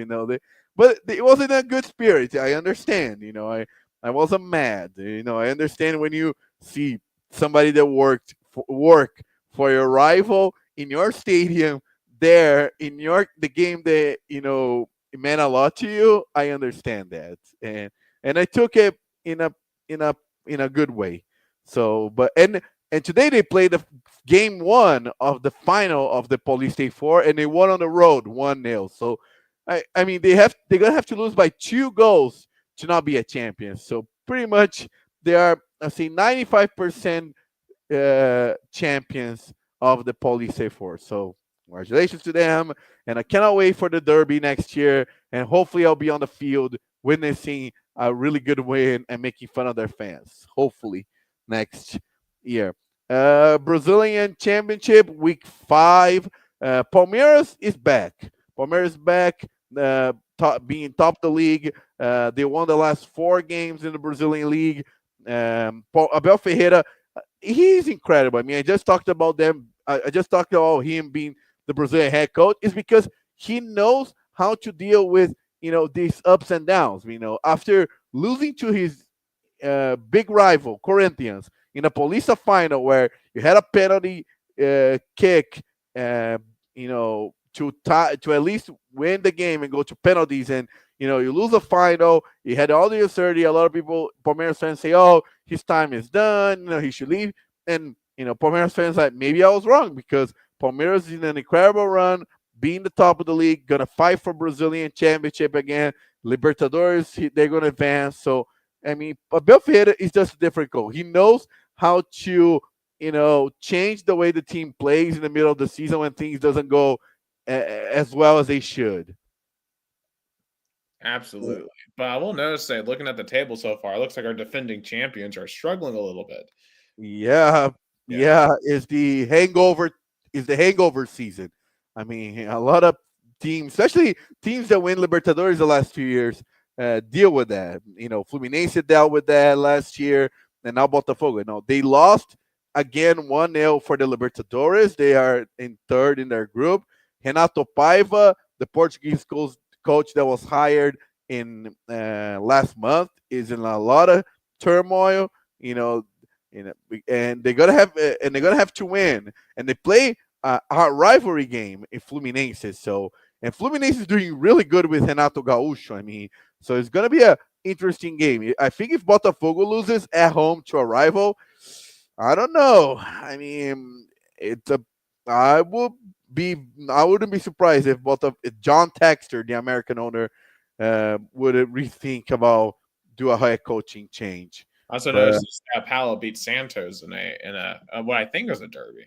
but it was in a good spirit. I understand, I wasn't mad. I understand when you see somebody that work for your rival in your stadium there in your the game that it meant a lot to you. I understand that, and I took it in a in a good way. So, but and today they played the game one of the final of the Police State 4, and they won on the road 1-0. So, I mean they're gonna have to lose by 2 goals to not be a champion. So pretty much they are, I say, 95% champions of the Police Force. So congratulations to them, and I cannot wait for the Derby next year. And hopefully, I'll be on the field witnessing a really good win and making fun of their fans. Hopefully, next year. Brazilian Championship Week 5. Palmeiras is back. Palmeiras is back, being top of the league. They won the last 4 games in the Brazilian league. Abel Ferreira, he's incredible. I mean, I just talked about them. I just talked about him being the Brazilian head coach. Is because he knows how to deal with these ups and downs. After losing to his big rival Corinthians in a Paulista final where you had a penalty kick, to at least win the game and go to penalties, and you lose a final. You had all the absurdity. A lot of people, Palmeiras fans, say, "Oh, his time is done. He should leave." And Palmeiras fans like, maybe I was wrong because Palmeiras is in an incredible run, being the top of the league, gonna fight for Brazilian championship again. Libertadores, they're gonna advance. So I mean, Abel Ferreira is just a different goal. He knows how to change the way the team plays in the middle of the season when things doesn't go as well as they should. Absolutely. But I will notice that looking at the table so far, it looks like our defending champions are struggling a little bit. Yeah, Yeah. yeah, is the hangover season. I mean, a lot of teams, especially teams that win Libertadores the last few years, deal with that. Fluminense dealt with that last year, and now Botafogo. They lost again 1-0 for the Libertadores. They are in third in their group. Renato Paiva, the Portuguese coach that was hired in last month, is in a lot of turmoil. You know, and they're gonna have to win, and they play a rivalry game in Fluminense. And Fluminense is doing really good with Renato Gaúcho. I mean, so it's gonna be a interesting game. I think if Botafogo loses at home to a rival, I don't know. I mean, it's a. I would be. I wouldn't be surprised if John Texter, the American owner, would rethink about do a head coaching change. I also But noticed that Sao Paulo beat Santos in a what I think was a derby.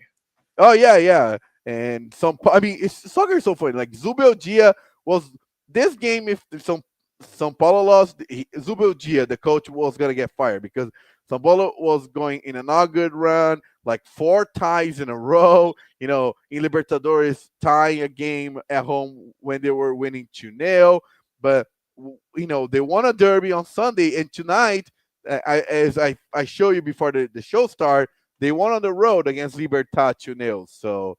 oh yeah, yeah, and I mean, soccer is so funny. Like Zubel Dia was this game. If São Paulo lost, Zubel Dia, the coach, was gonna get fired because São Paulo was going in a not good run, like 4 ties in a row. In Libertadores, tying a game at home when they were winning 2-0. But they won a derby on Sunday, and tonight, as I show you before the show start, they won on the road against Libertad 2-0. So,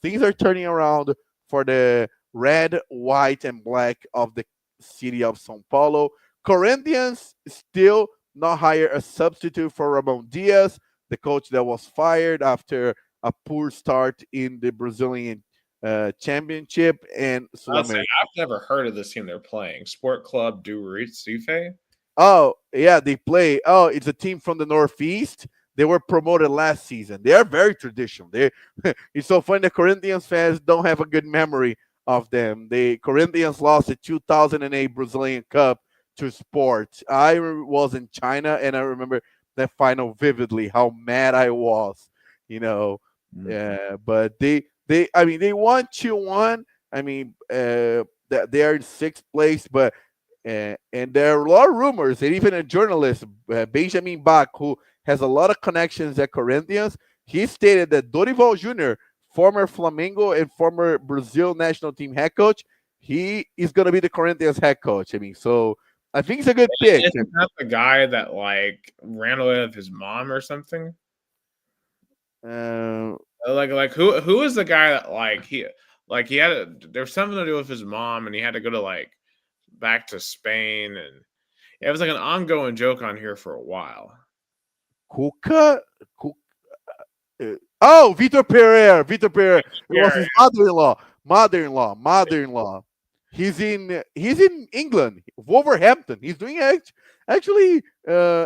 things are turning around for the red, white, and black of the city of Sao Paulo. Corinthians still not hire a substitute for Ramon Diaz, the coach that was fired after a poor start in the Brazilian championship and I'll say Sul-America. I've never heard of this team they're playing. Sport Club do Recife. Oh, yeah, they play. Oh, it's a team from the Northeast. They were promoted last season. They are very traditional. It's so funny the Corinthians fans don't have a good memory of them. The Corinthians lost the 2008 Brazilian Cup to Sport. I was in China and I remember that final vividly. How mad I was, you know. But I mean, they won 2-1. I mean, they are in sixth place, but and there are a lot of rumors, and even a journalist, Benjamin Bach, who has a lot of connections at Corinthians, he stated that Dorival Jr., former Flamengo and former Brazil national team head coach, he is going to be the Corinthians head coach. I mean, so I think it's a good pick. Isn't that the guy that like ran away with his mom or something? Uh, Like who is the guy that he had there's something to do with his mom and he had to go to like back to Spain and it was like an ongoing joke on here for a while. Cuca? Oh, Vitor Pereira. Vitor Pereira. It was his mother-in-law. He's in England, Wolverhampton. He's doing actually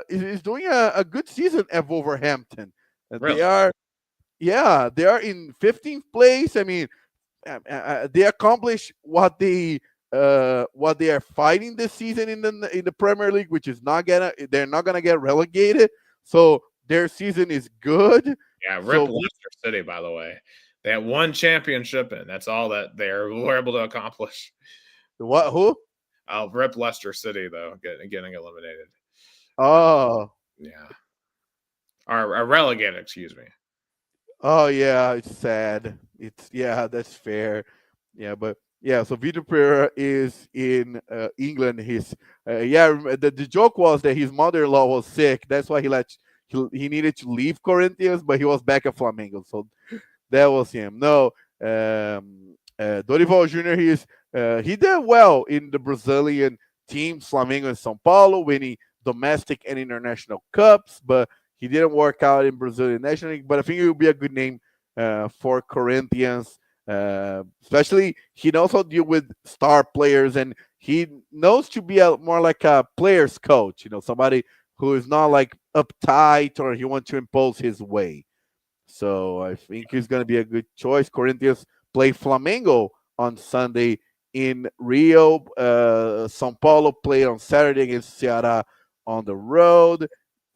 he's doing a good season at Wolverhampton. Really? They are in 15th place. I mean, they accomplish what they are fighting this season in the Premier League, which is they're not gonna get relegated. So their season is good. Yeah, rip So Leicester City, by the way. They had one championship and that's all that they were able to accomplish. what? Who? I'll rip Leicester City though, getting eliminated. Oh, Yeah. Or relegated, excuse me. oh yeah. It's sad. That's fair. Yeah, but yeah. So Vitor Pereira is in England. The joke was that his mother-in-law was sick. That's why he needed to leave Corinthians, but he was back at Flamengo. So that was him. No, Dorival Jr. He did well in the Brazilian team, Flamengo and São Paulo, winning domestic and international cups, but he didn't work out in Brazilian National League. But I think it would be a good name for Corinthians. Especially, he knows how to deal with star players, and he knows to be more like a players coach. Somebody who is not like uptight or he wants to impose his way. So I think he's going to be a good choice. Corinthians play Flamengo on Sunday in Rio. São Paulo play on Saturday against Ceará on the road.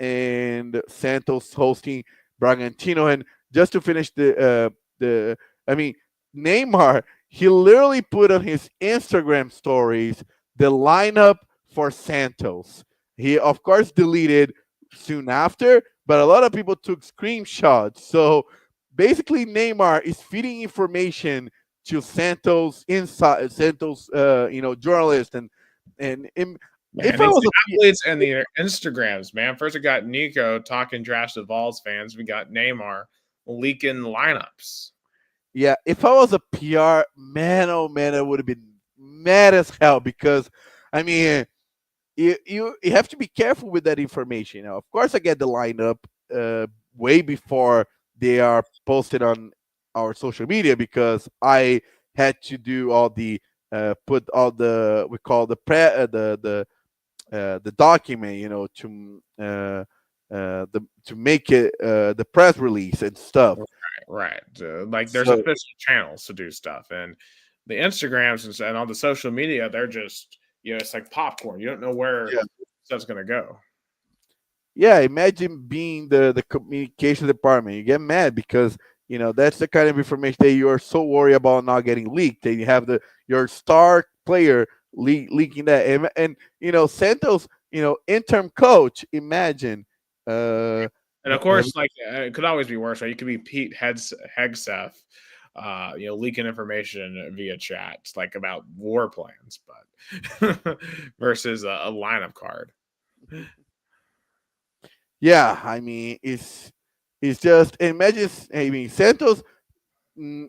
And Santos hosting Bragantino. And just to finish I mean, Neymar, he literally put on his Instagram stories the lineup for Santos. He, of course, deleted soon after, but a lot of people took screenshots. So basically, Neymar is feeding information to Santos inside Santos, journalist and if Man, I it's was the a athletes and the Instagrams, man. First, we got Nico talking trash to Vols fans. We got Neymar leaking lineups. yeah, if I was a PR man, oh man, I would have been mad as hell because, I mean, you have to be careful with that information. Now, of course, I get the lineup way before they are posted on our social media because I had to do all the put all the we call the document, to make it the press release and stuff. Right. Like there's So official channels to do stuff. And the Instagrams and all the social media, they're just, it's like popcorn. You don't know where yeah, stuff's going to go. yeah. Imagine being the communication department. You get mad because that's the kind of information that you are so worried about not getting leaked. And you have your star player leaking that, and Santos, interim coach. Imagine. Uh, And of course, like it could always be worse. Right? You could be Pete Hegseth, leaking information via chats, like about war plans, but versus a lineup card. Yeah, I mean, it's just imagine. I mean, Santos. mm,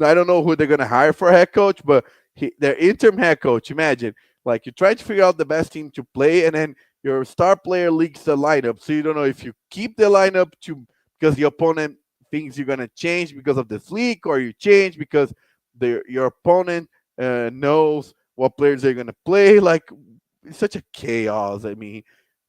I don't know who they're gonna hire for head coach, but their interim head coach. Imagine, like you try to figure out the best team to play, and then your star player leaks the lineup, so you don't know if you keep the lineup to because the opponent thinks you're gonna change because of this leak, or you change because your opponent knows what players they're gonna play. Like it's such a chaos. I mean,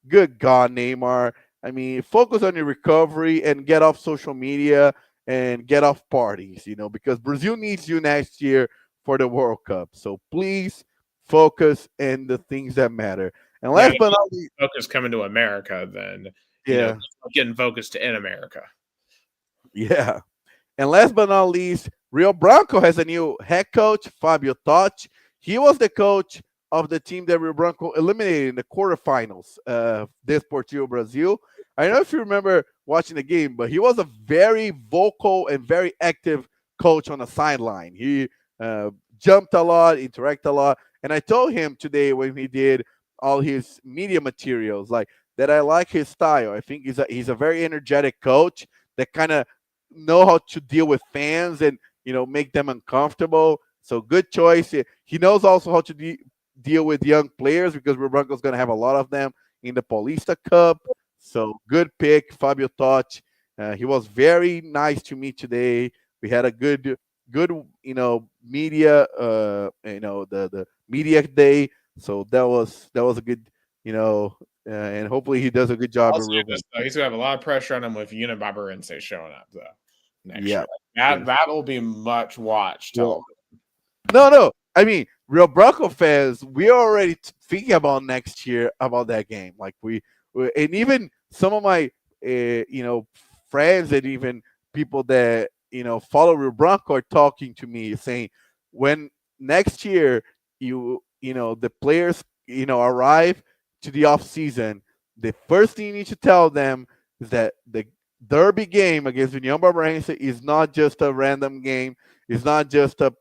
good God, Neymar. I mean, focus on your recovery and get off social media and get off parties, because Brazil needs you next year for the World Cup. So please focus in the things that matter. And Yeah, last but not least, focus coming to America, then yeah, getting focused in America. yeah. And last but not least, Rio Branco has a new head coach, Fabio Totti. He was the coach of the team that Rio Branco eliminated in the quarterfinals, Desportivo Brazil. I don't know if you remember watching the game, but he was a very vocal and very active coach on the sideline. He jumped a lot, interacted a lot. And I told him today when he did all his media materials, like that I like his style. I think he's a very energetic coach that kind of know how to deal with fans and make them uncomfortable. So good choice. He knows also how to deal with young players because Rebranco's going to have a lot of them in the Paulista Cup. So good pick, Fabio Totti. He was very nice to me today. We had a good media the media day. So that was a good and hopefully he does a good job Also, in real. he's gonna have a lot of pressure on him with Unibabarense showing up though next Yeah. year. That will be much watched Well, television. no. I mean, real Bronco fans, we're already thinking about next year about that game. Like and even some of my, friends and even people that follow real Bronco are talking to me saying, when next year the players arrive to the off season, the first thing you need to tell them is that the derby game against União Barbarense is not just a random game. It's not just a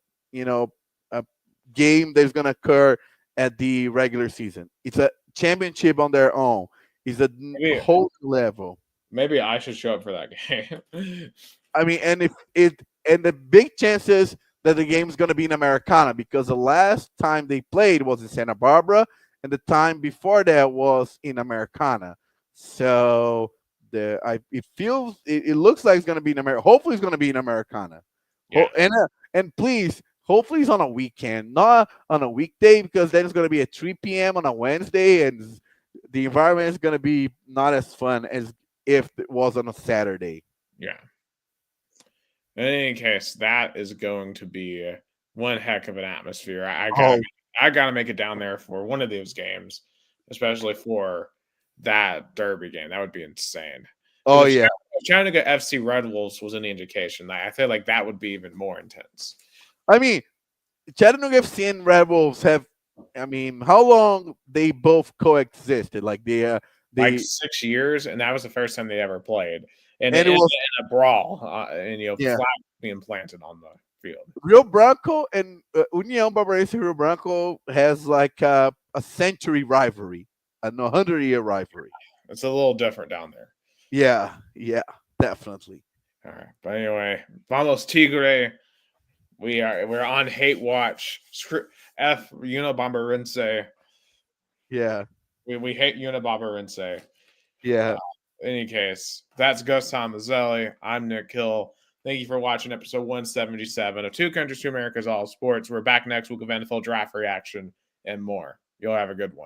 game that's going to occur at the regular season. It's a championship on their own. It's a whole level. Maybe I should show up for that game. I mean, and the big chances that the game is going to be in Americana because the last time they played was in Santa Barbara, and the time before that was in Americana. So it looks like it's going to be in America. Hopefully, it's going to be in Americana. Yeah. And please, hopefully, it's on a weekend, not on a weekday, because then it's going to be at 3 p.m. on a Wednesday, and the environment is going to be not as fun as if it was on a Saturday. Yeah. In any case, that is going to be one heck of an atmosphere. I gotta make it down there for one of those games, especially for that derby game. That would be insane. Oh yeah. If Chattanooga FC Red Wolves was any indication, I feel like that would be even more intense. I mean, Chattanooga FC and Red Wolves have. I mean, how long they both coexisted? Like Like they 6 years, and that was the first time they ever played. And and it in was a brawl, and yeah. flag being planted on the field. Rio Branco and União Barbarense Rio Branco has like a century rivalry, a 100-year rivalry. It's a little different down there. Yeah, definitely. All right, but anyway, Vamos Tigre. We're on hate watch. F Unibomberense. Yeah, We hate Unibomberense. yeah. In any case, that's Gus Tomazelli. I'm Nick Hill. Thank you for watching episode 177 of Two Countries, Two Americas, All Sports. We're back next week with NFL draft reaction and more. You'll have a good one.